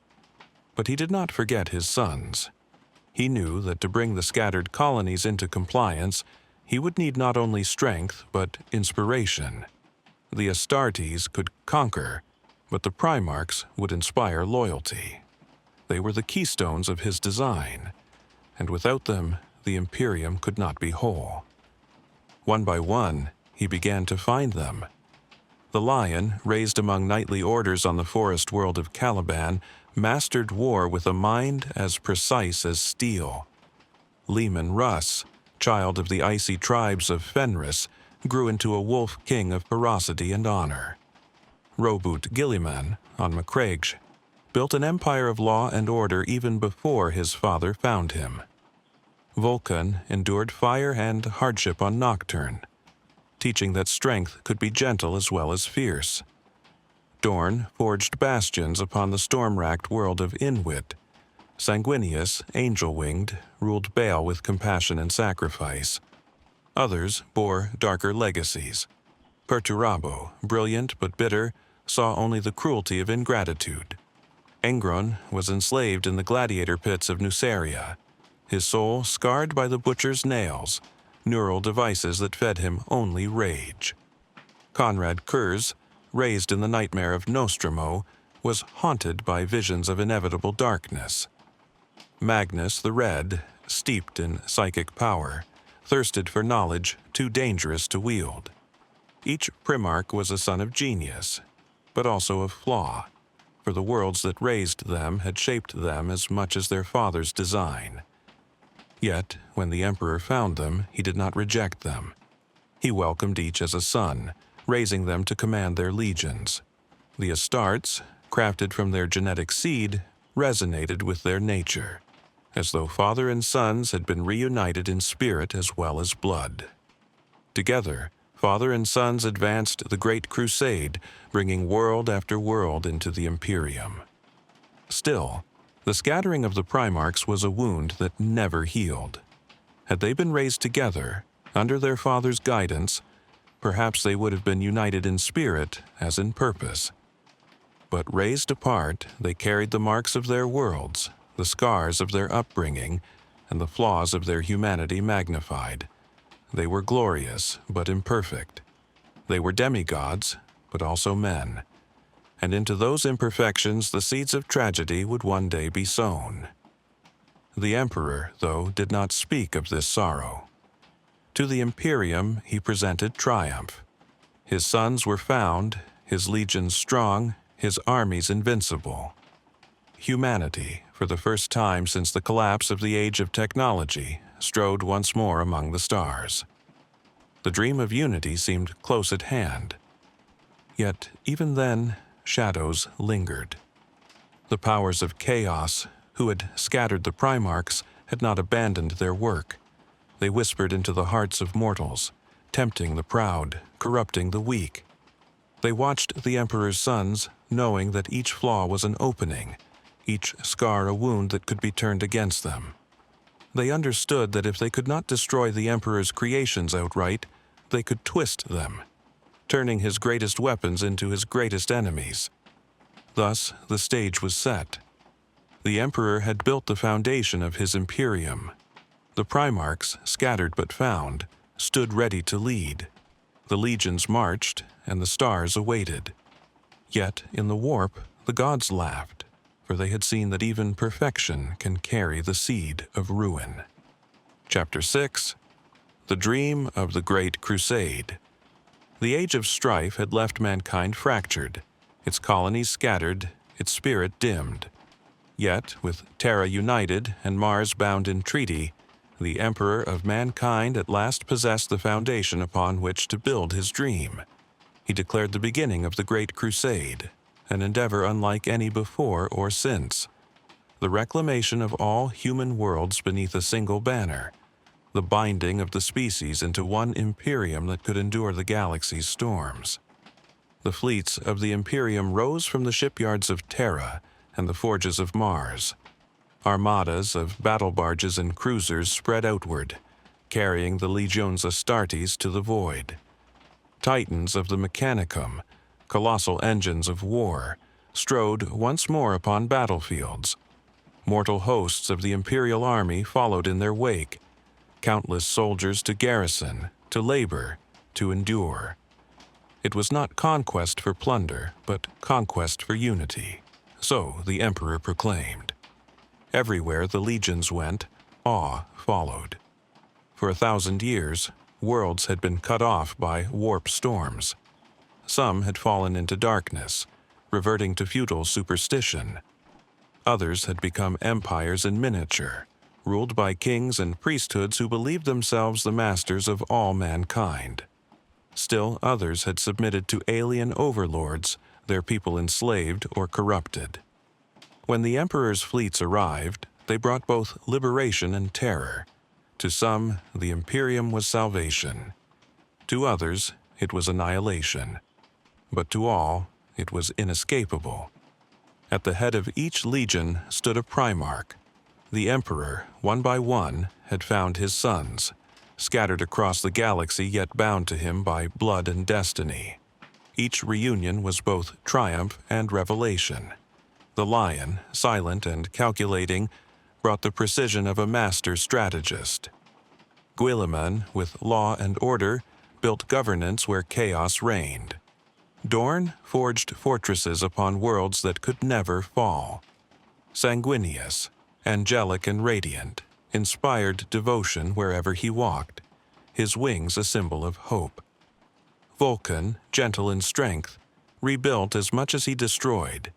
But he did not forget his sons. He knew that to bring the scattered colonies into compliance, he would need not only strength, but inspiration. The Astartes could conquer, but the Primarchs would inspire loyalty. They were the keystones of his design, and without them, the Imperium could not be whole. One by one, he began to find them. The lion, raised among knightly orders on the forest world of Caliban, mastered war with a mind as precise as steel. Leman Russ, child of the icy tribes of Fenris, grew into a wolf king of ferocity and honor. Robut Gilliman, on Macraigh, built an empire of law and order even before his father found him. Vulcan endured fire and hardship on Nocturne, teaching that strength could be gentle as well as fierce. Dorn forged bastions upon the storm-racked world of Inwit. Sanguinius, angel-winged, ruled Baal with compassion and sacrifice. Others bore darker legacies. Perturabo, brilliant but bitter, saw only the cruelty of ingratitude. Engron was enslaved in the gladiator pits of Nuceria, his soul scarred by the butcher's nails, neural devices that fed him only rage. Conrad Kurz, raised in the nightmare of Nostromo, was haunted by visions of inevitable darkness. Magnus the Red, steeped in psychic power, thirsted for knowledge too dangerous to wield. Each Primarch was a son of genius, but also of flaw, for the worlds that raised them had shaped them as much as their father's design. Yet, when the Emperor found them, he did not reject them. He welcomed each as a son, raising them to command their legions. The Astartes, crafted from their genetic seed, resonated with their nature, as though father and sons had been reunited in spirit as well as blood. Together, father and sons advanced the Great Crusade, bringing world after world into the Imperium. Still, the scattering of the Primarchs was a wound that never healed. Had they been raised together, under their father's guidance, perhaps they would have been united in spirit as in purpose. But raised apart, they carried the marks of their worlds, the scars of their upbringing, and the flaws of their humanity magnified. They were glorious, but imperfect. They were demigods, but also men. And into those imperfections the seeds of tragedy would one day be sown. The Emperor, though, did not speak of this sorrow. To the Imperium he presented triumph. His sons were found, his legions strong, his armies invincible. Humanity, for the first time since the collapse of the age of technology, strode once more among the stars. The dream of unity seemed close at hand. Yet, even then, shadows lingered. The powers of chaos, who had scattered the Primarchs, had not abandoned their work. They whispered into the hearts of mortals, tempting the proud, corrupting the weak. They watched the Emperor's sons, knowing that each flaw was an opening, each scar a wound that could be turned against them. They understood that if they could not destroy the Emperor's creations outright, they could twist them, turning his greatest weapons into his greatest enemies. Thus, the stage was set. The Emperor had built the foundation of his Imperium. The Primarchs, scattered but found, stood ready to lead. The legions marched, and the stars awaited. Yet, in the warp, the gods laughed, for they had seen that even perfection can carry the seed of ruin. Chapter 6. The Dream of the Great Crusade. The age of strife had left mankind fractured, its colonies scattered, its spirit dimmed. Yet, with Terra united and Mars bound in treaty, the Emperor of mankind at last possessed the foundation upon which to build his dream. He declared the beginning of the Great Crusade, an endeavor unlike any before or since. The reclamation of all human worlds beneath a single banner, the binding of the species into one Imperium that could endure the galaxy's storms. The fleets of the Imperium rose from the shipyards of Terra and the forges of Mars. Armadas of battle barges and cruisers spread outward, carrying the legions Astartes to the void. Titans of the Mechanicum, colossal engines of war, strode once more upon battlefields. Mortal hosts of the Imperial army followed in their wake, countless soldiers to garrison, to labor, to endure. It was not conquest for plunder, but conquest for unity. So the Emperor proclaimed. Everywhere the legions went, awe followed. For 1,000 years, worlds had been cut off by warp storms. some had fallen into darkness, reverting to feudal superstition. Others had become empires in miniature, ruled by kings and priesthoods who believed themselves the masters of all mankind. Still others had submitted to alien overlords, their people enslaved or corrupted. When the emperor's fleets arrived, they brought both liberation and terror. To some, the Imperium was salvation. To others, it was annihilation. But to all, it was inescapable. At the head of each legion stood a Primarch. The Emperor, one by one, had found his sons, scattered across the galaxy yet bound to him by blood and destiny. Each reunion was both triumph and revelation. The Lion, silent and calculating, brought the precision of a master strategist. Guilliman, with law and order, built governance where chaos reigned. Dorn forged fortresses upon worlds that could never fall. Sanguinius, angelic and radiant, inspired devotion wherever he walked, his wings a symbol of hope. Vulcan, gentle in strength, rebuilt as much as he destroyed,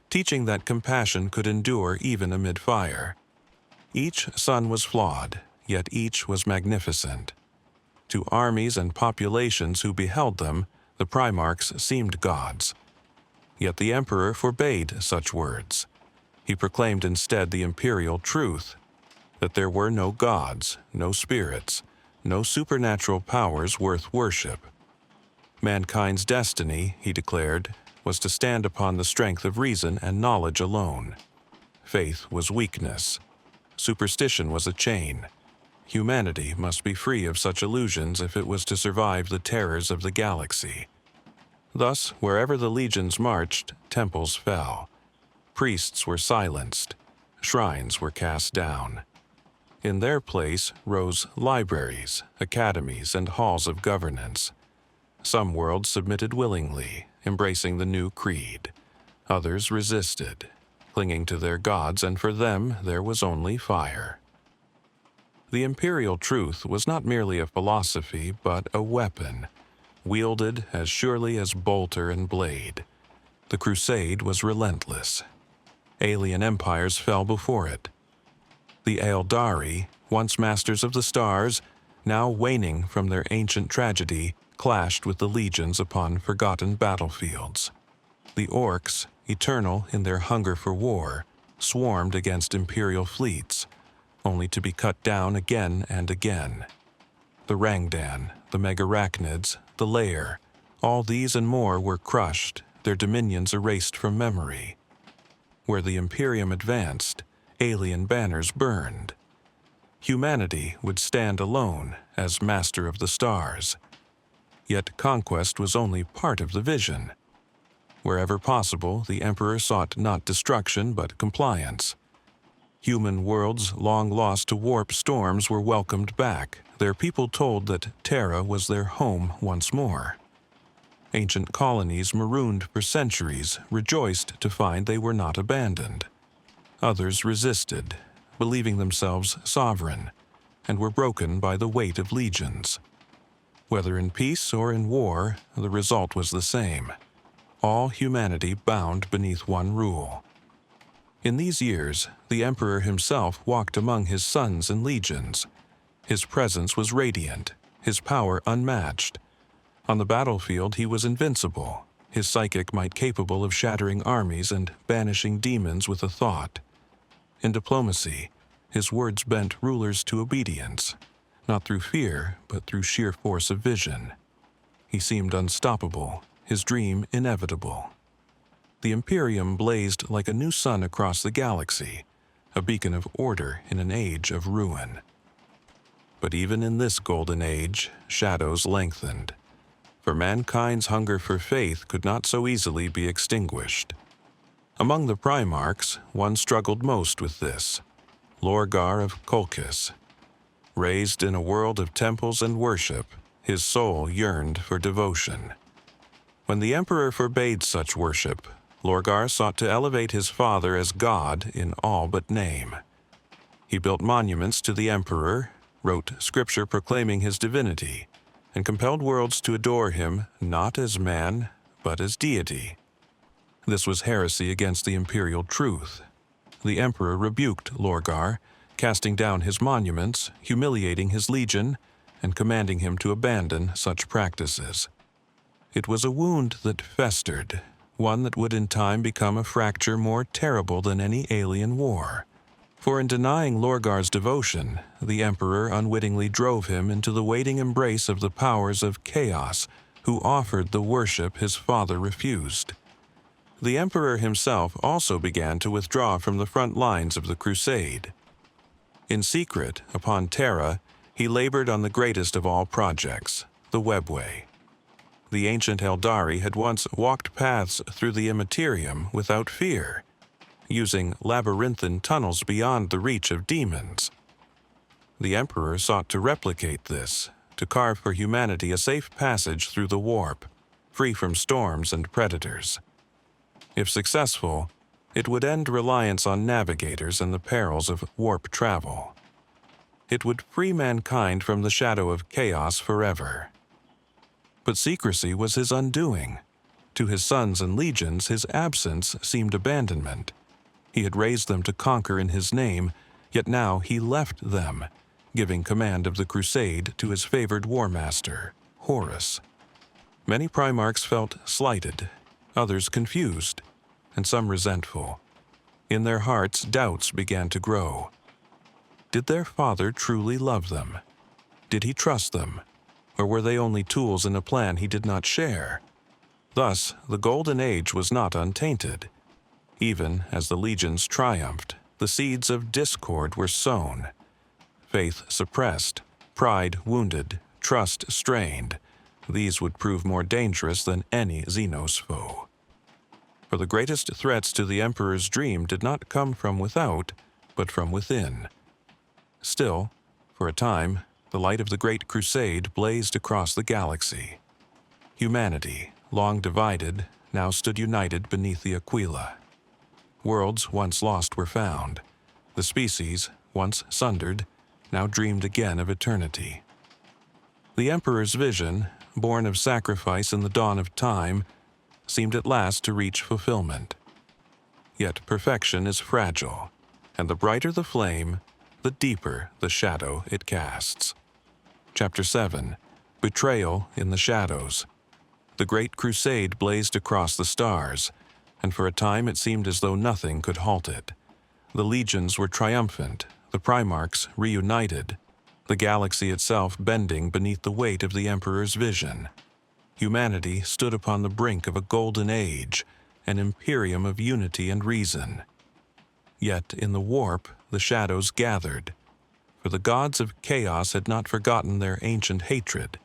teaching that compassion could endure even amid fire. Each son was flawed, yet each was magnificent. To armies and populations who beheld them, the Primarchs seemed gods. Yet the Emperor forbade such words. He proclaimed instead the imperial truth, that there were no gods, no spirits, no supernatural powers worth worship. Mankind's destiny, he declared, was to stand upon the strength of reason and knowledge alone. Faith was weakness. Superstition was a chain. Humanity must be free of such illusions if it was to survive the terrors of the galaxy. Thus, wherever the legions marched, temples fell. Priests were silenced. Shrines were cast down. In their place rose libraries, academies, and halls of governance. Some worlds submitted willingly, embracing the new creed. Others resisted, clinging to their gods, and for them there was only fire. The imperial truth was not merely a philosophy, but a weapon, wielded as surely as bolter and blade. The crusade was relentless. Alien empires fell before it. The Aeldari, once masters of the stars, now waning from their ancient tragedy, clashed with the legions upon forgotten battlefields. The Orcs, eternal in their hunger for war, swarmed against imperial fleets, only to be cut down again and again. The Rangdan, the Megarachnids, the Lair, all these and more were crushed, their dominions erased from memory. Where the Imperium advanced, alien banners burned. Humanity would stand alone as master of the stars. Yet conquest was only part of the vision. Wherever possible, the Emperor sought not destruction but compliance. Human worlds long lost to warp storms were welcomed back, their people told that Terra was their home once more. Ancient colonies marooned for centuries rejoiced to find they were not abandoned. Others resisted, believing themselves sovereign, and were broken by the weight of legions. Whether in peace or in war, the result was the same. All humanity bound beneath one rule. In these years, the Emperor himself walked among his sons and legions. His presence was radiant, his power unmatched. On the battlefield he was invincible, his psychic might capable of shattering armies and banishing demons with a thought. In diplomacy, his words bent rulers to obedience, not through fear, but through sheer force of vision. He seemed unstoppable, his dream inevitable. The Imperium blazed like a new sun across the galaxy, a beacon of order in an age of ruin. But even in this golden age, shadows lengthened, for mankind's hunger for faith could not so easily be extinguished. Among the Primarchs, one struggled most with this, Lorgar of Colchis. Raised in a world of temples and worship, his soul yearned for devotion. When the Emperor forbade such worship, Lorgar sought to elevate his father as god in all but name. He built monuments to the Emperor, wrote scripture proclaiming his divinity, and compelled worlds to adore him not as man, but as deity. This was heresy against the imperial truth. The emperor rebuked Lorgar, casting down his monuments, humiliating his legion, and commanding him to abandon such practices. It was a wound that festered, one that would in time become a fracture more terrible than any alien war. For in denying Lorgar's devotion, the emperor unwittingly drove him into the waiting embrace of the powers of chaos, who offered the worship his father refused. The emperor himself also began to withdraw from the front lines of the crusade. In secret, upon Terra, he labored on the greatest of all projects, the Webway. The ancient Aeldari had once walked paths through the immaterium without fear, using labyrinthine tunnels beyond the reach of demons. The emperor sought to replicate this, to carve for humanity a safe passage through the warp, free from storms and predators. If successful, it would end reliance on navigators and the perils of warp travel. It would free mankind from the shadow of chaos forever. But secrecy was his undoing. To his sons and legions, his absence seemed abandonment. He had raised them to conquer in his name, yet now he left them, giving command of the crusade to his favored war master, Horus. Many Primarchs felt slighted, others confused, and some resentful. In their hearts, doubts began to grow. Did their father truly love them? Did he trust them? Or were they only tools in a plan he did not share? Thus, the Golden Age was not untainted. Even as the legions triumphed, the seeds of discord were sown. Faith suppressed, pride wounded, trust strained. These would prove more dangerous than any Xenos foe. For the greatest threats to the Emperor's dream did not come from without, but from within. Still, for a time, the light of the Great Crusade blazed across the galaxy. Humanity, long divided, now stood united beneath the Aquila. Worlds once lost were found. The species, once sundered, now dreamed again of eternity. The Emperor's vision, born of sacrifice in the dawn of time, seemed at last to reach fulfillment. Yet perfection is fragile, and the brighter the flame, the deeper the shadow it casts. Chapter 7. Betrayal in the Shadows. The Great Crusade blazed across the stars, and for a time it seemed as though nothing could halt it. The legions were triumphant, the Primarchs reunited, the galaxy itself bending beneath the weight of the Emperor's vision. Humanity stood upon the brink of a golden age, an imperium of unity and reason. Yet in the warp, the shadows gathered, for the gods of chaos had not forgotten their ancient hatred,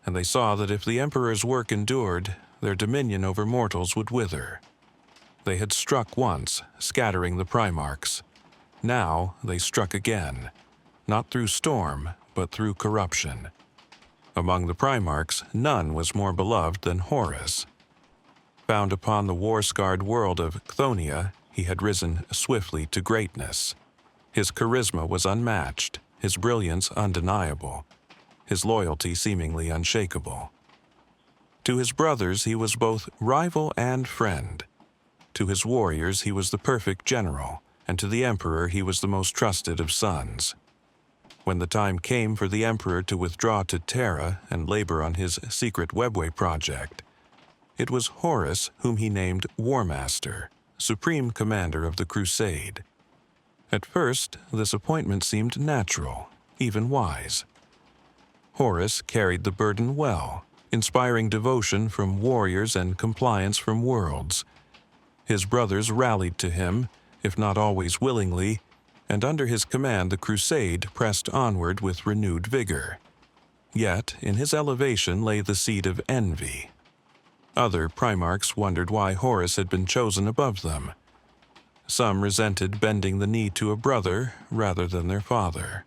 and they saw that if the Emperor's work endured, their dominion over mortals would wither. They had struck once, scattering the Primarchs. Now they struck again, not through storm, but through corruption. Among the Primarchs, none was more beloved than Horus. Found upon the war-scarred world of Chthoniya, he had risen swiftly to greatness. His charisma was unmatched, his brilliance undeniable, his loyalty seemingly unshakable. To his brothers he was both rival and friend. To his warriors he was the perfect general, and to the Emperor he was the most trusted of sons. When the time came for the Emperor to withdraw to Terra and labor on his secret Webway project, it was Horus whom he named War Master, supreme commander of the crusade. At first, this appointment seemed natural, even wise. Horus carried the burden well, inspiring devotion from warriors and compliance from worlds. His brothers rallied to him, if not always willingly, and under his command the crusade pressed onward with renewed vigor. Yet in his elevation lay the seed of envy. Other Primarchs wondered why Horus had been chosen above them. Some resented bending the knee to a brother rather than their father.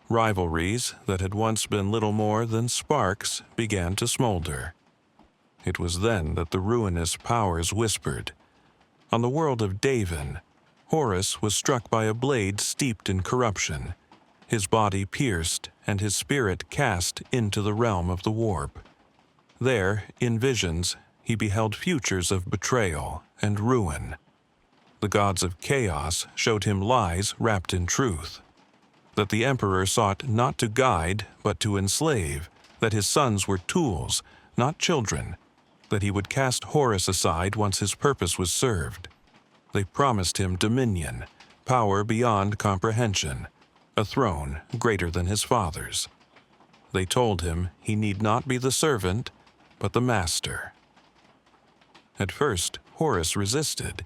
Rivalries that had once been little more than sparks began to smolder. It was then that the ruinous powers whispered. On the world of Davin, Horus was struck by a blade steeped in corruption, his body pierced and his spirit cast into the realm of the warp. There, in visions, he beheld futures of betrayal and ruin. The gods of chaos showed him lies wrapped in truth, that the emperor sought not to guide but to enslave, that his sons were tools, not children, that he would cast Horus aside once his purpose was served. They promised him dominion, power beyond comprehension, a throne greater than his father's. They told him he need not be the servant, but the master. At first, Horus resisted.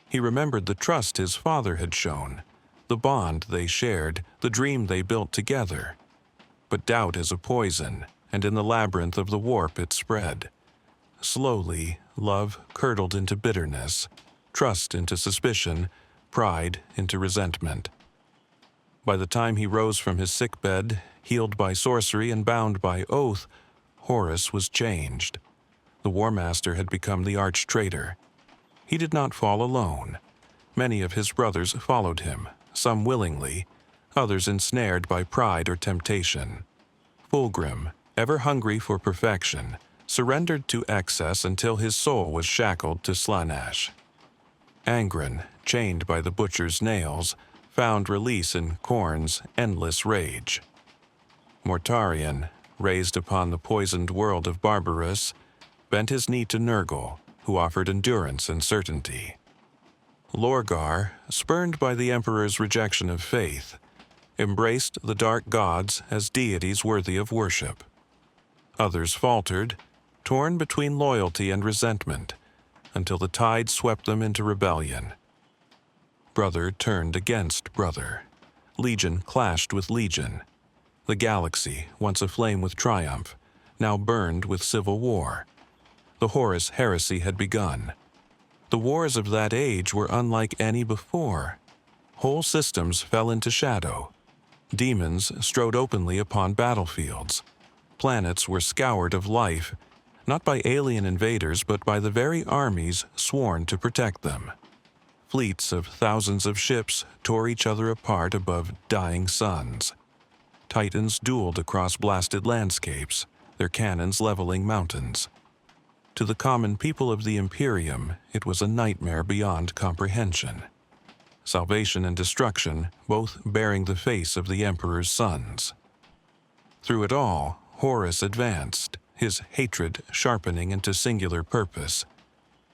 He remembered the trust his father had shown, the bond they shared, the dream they built together. But doubt is a poison, and in the labyrinth of the warp it spread. Slowly, love curdled into bitterness, trust into suspicion, pride into resentment. By the time he rose from his sickbed, healed by sorcery and bound by oath, Horus was changed. The War Master had become the arch-traitor. He did not fall alone. Many of his brothers followed him, some willingly, others ensnared by pride or temptation. Fulgrim, ever hungry for perfection, surrendered to excess until his soul was shackled to Slaanesh. Angren, chained by the butcher's nails, found release in Khorne's endless rage. Mortarion, raised upon the poisoned world of Barbarous, bent his knee to Nurgle, who offered endurance and certainty. Lorgar, spurned by the Emperor's rejection of faith, embraced the dark gods as deities worthy of worship. Others faltered, torn between loyalty and resentment, until the tide swept them into rebellion. Brother turned against brother. Legion clashed with legion. The galaxy, once aflame with triumph, now burned with civil war. The Horus heresy had begun. The wars of that age were unlike any before. Whole systems fell into shadow. Demons strode openly upon battlefields. Planets were scoured of life, not by alien invaders but by the very armies sworn to protect them. Fleets of thousands of ships tore each other apart above dying suns. Titans dueled across blasted landscapes, their cannons leveling mountains. To the common people of the Imperium, it was a nightmare beyond comprehension. Salvation and destruction, both bearing the face of the Emperor's sons. Through it all, Horus advanced, his hatred sharpening into singular purpose.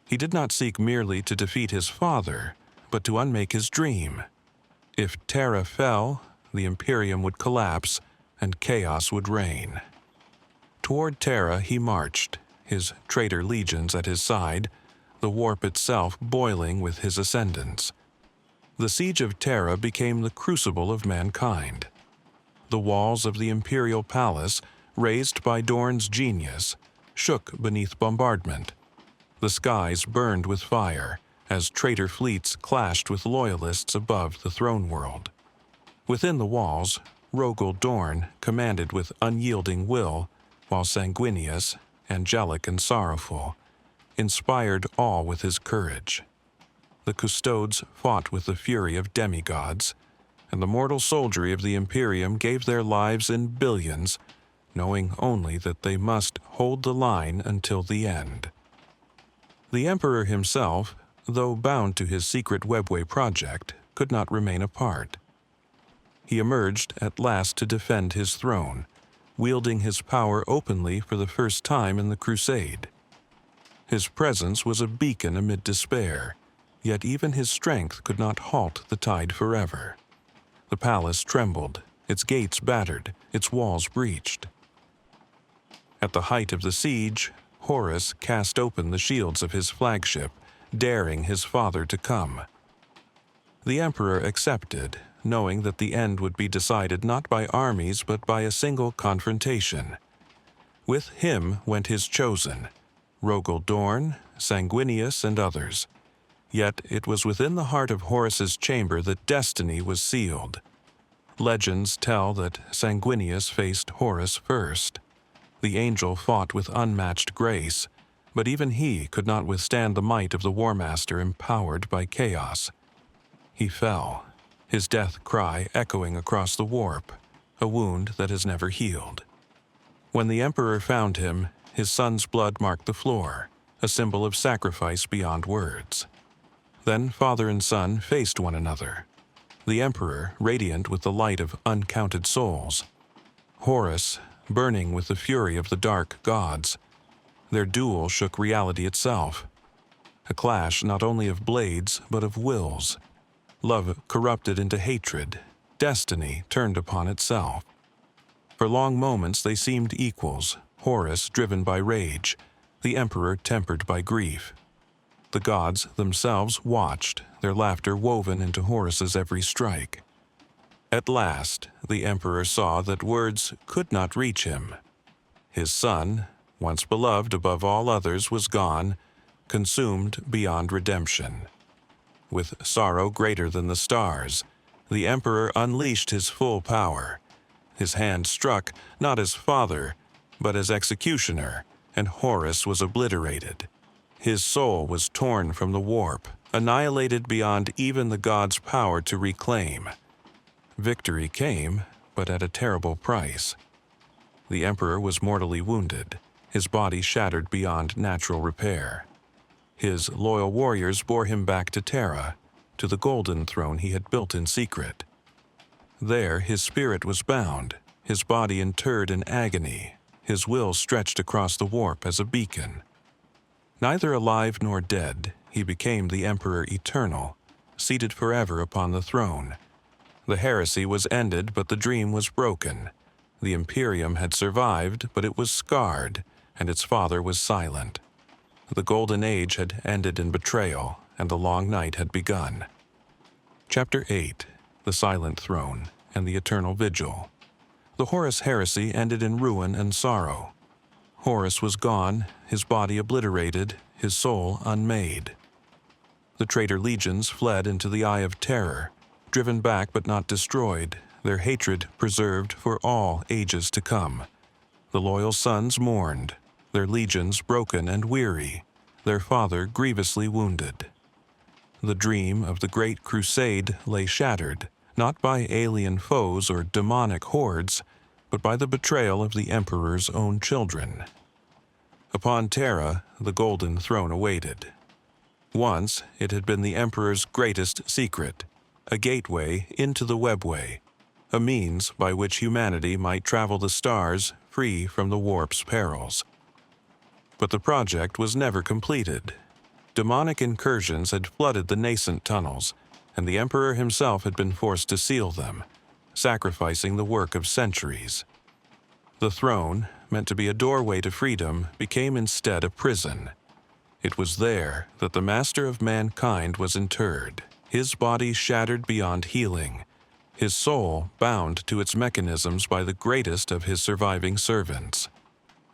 He did not seek merely to defeat his father, but to unmake his dream. If Terra fell, the Imperium would collapse, and chaos would reign. Toward Terra he marched, his traitor legions at his side, the warp itself boiling with his ascendance. The siege of Terra became the crucible of mankind. The walls of the imperial palace, raised by Dorn's genius, shook beneath bombardment. The skies burned with fire as traitor fleets clashed with loyalists above the throne world. Within the walls, Rogel Dorn commanded with unyielding will, while Sanguinius, angelic and sorrowful, inspired all with his courage. The custodes fought with the fury of demigods, and the mortal soldiery of the Imperium gave their lives in billions, knowing only that they must hold the line until the end. The Emperor himself, though bound to his secret webway project, could not remain apart. He emerged at last to defend his throne, wielding his power openly for the first time in the Crusade. His presence was a beacon amid despair, yet even his strength could not halt the tide forever. The palace trembled, its gates battered, its walls breached. At the height of the siege, Horus cast open the shields of his flagship, daring his father to come. The Emperor accepted, knowing that the end would be decided not by armies but by a single confrontation. With him went his chosen, Rogel Dorn, Sanguinius, and others. Yet it was within the heart of Horus's chamber that destiny was sealed. Legends tell that Sanguinius faced Horus first. The angel fought with unmatched grace, but even he could not withstand the might of the War Master empowered by chaos. He fell, his death cry echoing across the warp, a wound that has never healed. When the Emperor found him, his son's blood marked the floor. a symbol of sacrifice beyond words. Then father and son faced one another, the emperor radiant with the light of uncounted souls, Horus burning with the fury of the dark gods. Their duel shook reality itself, a clash not only of blades but of wills. Love corrupted into hatred, destiny turned upon itself. For long moments they seemed equals, Horus driven by rage, the emperor tempered by grief. The gods themselves watched, their laughter woven into Horus's every strike. At last, the emperor saw that words could not reach him. His son, once beloved above all others, was gone, consumed beyond redemption. With sorrow greater than the stars, the emperor unleashed his full power. His hand struck not as father, but as executioner, and Horus was obliterated. His soul was torn from the warp, annihilated beyond even the gods' power to reclaim. Victory came, but at a terrible price. The emperor was mortally wounded, his body shattered beyond natural repair. His loyal warriors bore him back to Terra, to the golden throne he had built in secret. There his spirit was bound, his body interred in agony, his will stretched across the warp as a beacon. Neither alive nor dead, he became the emperor eternal, seated forever upon the throne. The heresy was ended, but the dream was broken. The Imperium had survived, but it was scarred, and its father was silent. The Golden Age had ended in betrayal, and the long night had begun. Chapter 8. The Silent Throne and the Eternal Vigil. The Horus heresy ended in ruin and sorrow. Horus was gone, his body obliterated, his soul unmade. The traitor legions fled into the Eye of Terror, driven back but not destroyed, their hatred preserved for all ages to come. The loyal sons mourned, their legions broken and weary, their father grievously wounded. The dream of the Great Crusade lay shattered, not by alien foes or demonic hordes, but by the betrayal of the Emperor's own children. Upon Terra, the Golden Throne awaited. Once, it had been the Emperor's greatest secret, a gateway into the webway, a means by which humanity might travel the stars free from the warp's perils. But the project was never completed. Demonic incursions had flooded the nascent tunnels, and the Emperor himself had been forced to seal them, sacrificing the work of centuries. The throne, meant to be a doorway to freedom, became instead a prison. It was there that the master of mankind was interred, his body shattered beyond healing, his soul bound to its mechanisms by the greatest of his surviving servants.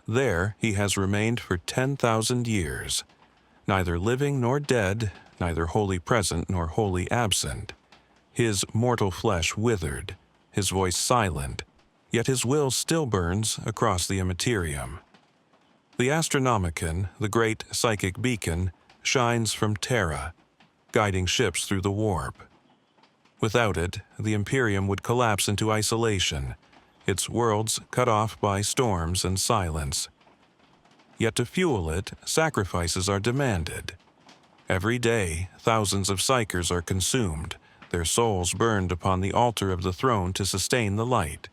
There he has remained for 10,000 years, neither living nor dead, neither wholly present nor wholly absent. His mortal flesh withered, his voice silent, yet his will still burns across the immaterium. The Astronomicon, the great psychic beacon, shines from Terra, guiding ships through the warp. Without it, the Imperium would collapse into isolation, its worlds cut off by storms and silence. Yet to fuel it, sacrifices are demanded. Every day, thousands of psychers are consumed, their souls burned upon the altar of the throne to sustain the light.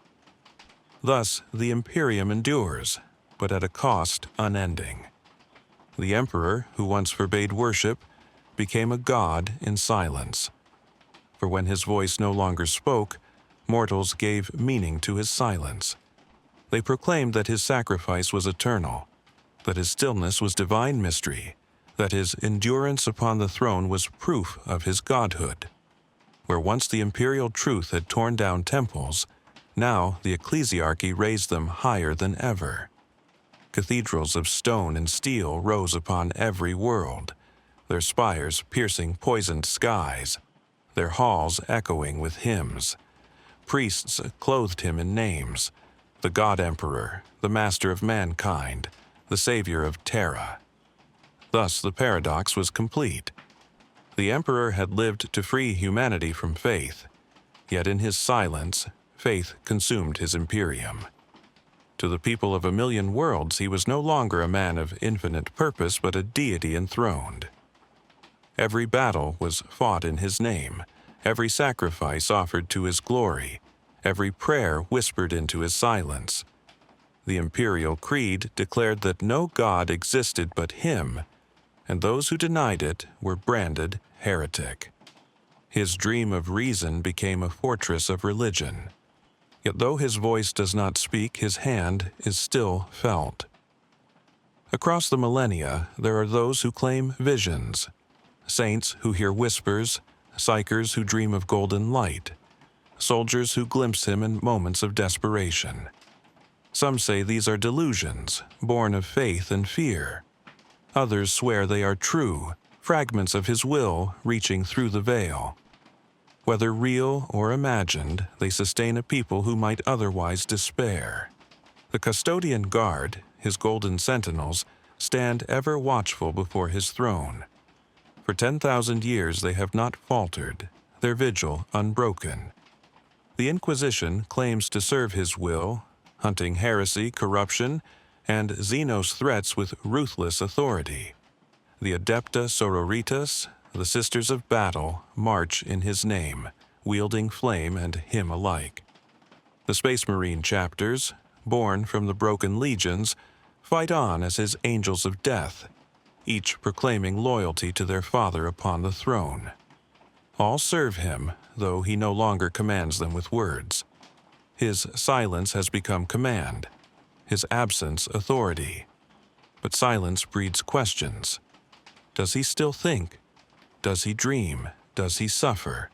Thus, the Imperium endures, but at a cost unending. The Emperor, who once forbade worship, became a god in silence. For when his voice no longer spoke, mortals gave meaning to his silence. They proclaimed that his sacrifice was eternal, that his stillness was divine mystery, that his endurance upon the throne was proof of his godhood. Where once the imperial truth had torn down temples, now the ecclesiarchy raised them higher than ever. Cathedrals of stone and steel rose upon every world, their spires piercing poisoned skies, their halls echoing with hymns. Priests clothed him in names, the God-Emperor, the Master of mankind, the Savior of Terra. Thus the paradox was complete. The Emperor had lived to free humanity from faith, yet in his silence, faith consumed his Imperium. To the people of a million worlds, he was no longer a man of infinite purpose, but a deity enthroned. Every battle was fought in his name, every sacrifice offered to his glory, every prayer whispered into his silence. The imperial creed declared that no god existed but him, and those who denied it were branded heretic. His dream of reason became a fortress of religion. Yet though his voice does not speak, his hand is still felt. Across the millennia, there are those who claim visions, saints who hear whispers, psychers who dream of golden light, soldiers who glimpse him in moments of desperation. Some say these are delusions, born of faith and fear. Others swear they are true, fragments of his will reaching through the veil. Whether real or imagined, they sustain a people who might otherwise despair. The custodian guard, his golden sentinels, stand ever watchful before his throne. For 10,000 years they have not faltered, their vigil unbroken. The Inquisition claims to serve his will, hunting heresy, corruption, and Xenos threats with ruthless authority. The Adepta Sororitas, the Sisters of Battle, march in his name, wielding flame and him alike. The Space Marine chapters, born from the broken legions, fight on as his angels of death, each proclaiming loyalty to their father upon the throne. All serve him, though he no longer commands them with words. His silence has become command, his absence authority. But silence breeds questions. Does he still think? Does he dream? Does he suffer?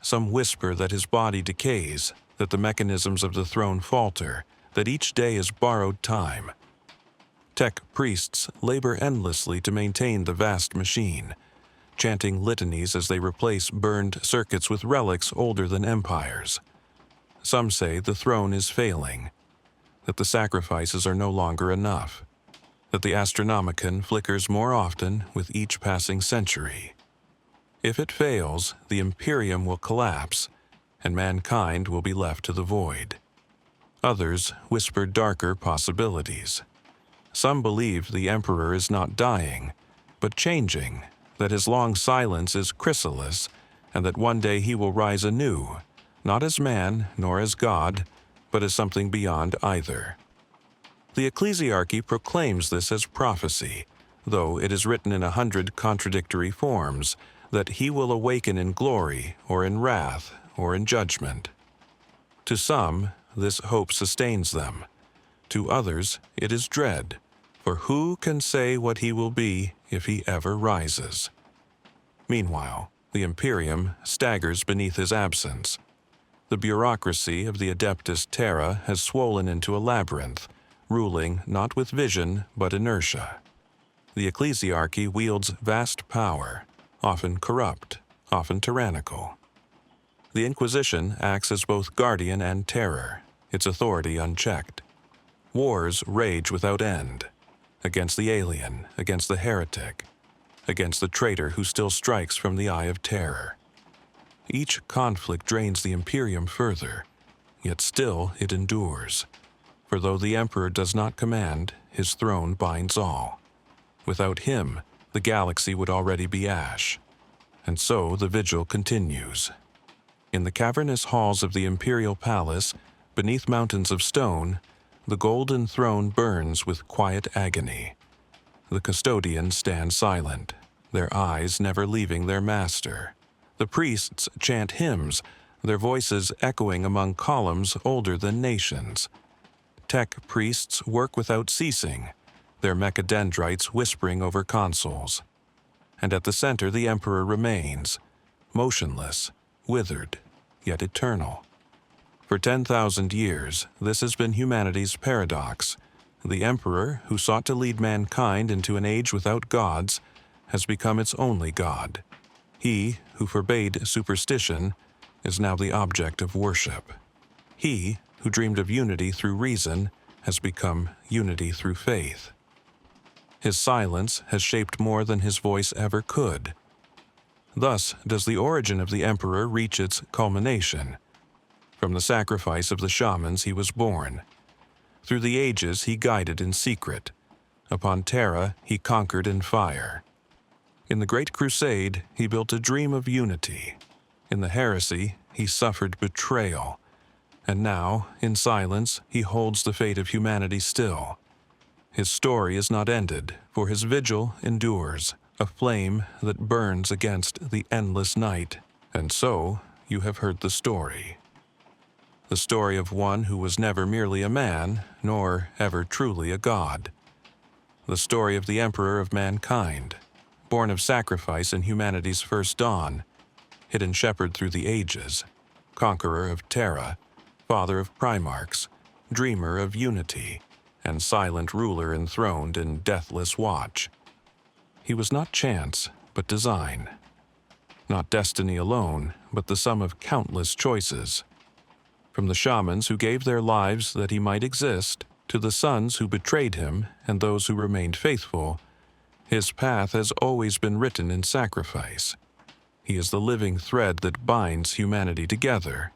Some whisper that his body decays, that the mechanisms of the throne falter, that each day is borrowed time. Tech priests labor endlessly to maintain the vast machine, chanting litanies as they replace burned circuits with relics older than empires. Some say the throne is failing, that the sacrifices are no longer enough, that the Astronomicon flickers more often with each passing century. If it fails, the Imperium will collapse, and mankind will be left to the void. Others whisper darker possibilities. Some believe the Emperor is not dying, but changing, that his long silence is chrysalis, and that one day he will rise anew, not as man nor as God, but as something beyond either. The ecclesiarchy proclaims this as prophecy, though it is written in 100 contradictory forms, that he will awaken in glory, or in wrath, or in judgment. To some, this hope sustains them. To others, it is dread, for who can say what he will be if he ever rises? Meanwhile, the Imperium staggers beneath his absence. The bureaucracy of the Adeptus Terra has swollen into a labyrinth, ruling not with vision but inertia. The ecclesiarchy wields vast power, often corrupt, often tyrannical. The Inquisition acts as both guardian and terror, its authority unchecked. Wars rage without end, against the alien, against the heretic, against the traitor who still strikes from the eye of terror. Each conflict drains the Imperium further, yet still it endures. For though the Emperor does not command, his throne binds all. Without him, the galaxy would already be ash. And so the vigil continues. In the cavernous halls of the Imperial Palace, beneath mountains of stone, the golden throne burns with quiet agony. The custodians stand silent, their eyes never leaving their master. The priests chant hymns, their voices echoing among columns older than nations. Tech priests work without ceasing, their mechadendrites whispering over consoles. And at the center the Emperor remains, motionless, withered, yet eternal. For 10,000 years, this has been humanity's paradox. The Emperor, who sought to lead mankind into an age without gods, has become its only god. He, who forbade superstition, is now the object of worship. He, who dreamed of unity through reason, has become unity through faith. His silence has shaped more than his voice ever could. Thus does the origin of the Emperor reach its culmination. From the sacrifice of the shamans he was born. Through the ages he guided in secret. Upon Terra he conquered in fire. In the Great Crusade he built a dream of unity. In the heresy he suffered betrayal. And now, in silence, he holds the fate of humanity still. His story is not ended, for his vigil endures, a flame that burns against the endless night. And so, you have heard the story. The story of one who was never merely a man, nor ever truly a god. The story of the Emperor of mankind, born of sacrifice in humanity's first dawn, hidden shepherd through the ages, conqueror of Terra, father of Primarchs, dreamer of unity, and silent ruler enthroned in deathless watch. He was not chance, but design. Not destiny alone, but the sum of countless choices. From the shamans who gave their lives that he might exist, to the sons who betrayed him and those who remained faithful, his path has always been written in sacrifice. He is the living thread that binds humanity together,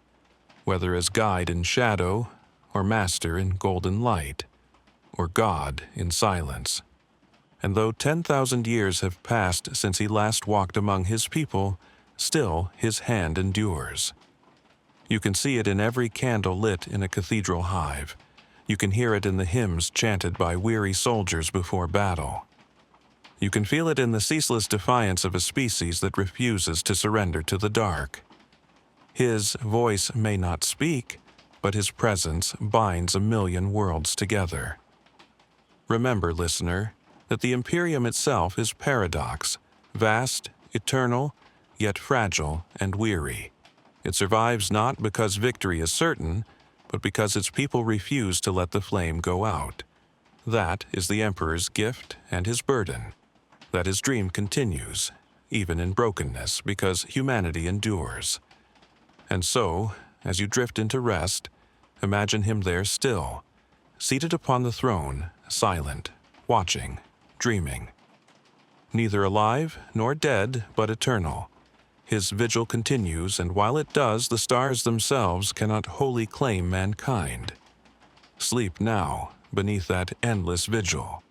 whether as guide in shadow, or master in golden light, or God in silence. And though 10,000 years have passed since he last walked among his people, still his hand endures. You can see it in every candle lit in a cathedral hive. You can hear it in the hymns chanted by weary soldiers before battle. You can feel it in the ceaseless defiance of a species that refuses to surrender to the dark. His voice may not speak, but his presence binds a million worlds together. Remember, listener, that the Imperium itself is paradox, vast, eternal, yet fragile and weary. It survives not because victory is certain, but because its people refuse to let the flame go out. That is the Emperor's gift and his burden. That his dream continues, even in brokenness, because humanity endures. And so, as you drift into rest, imagine him there still, seated upon the throne, silent, watching, dreaming. Neither alive nor dead, but eternal. His vigil continues, and while it does, the stars themselves cannot wholly claim mankind. Sleep now beneath that endless vigil.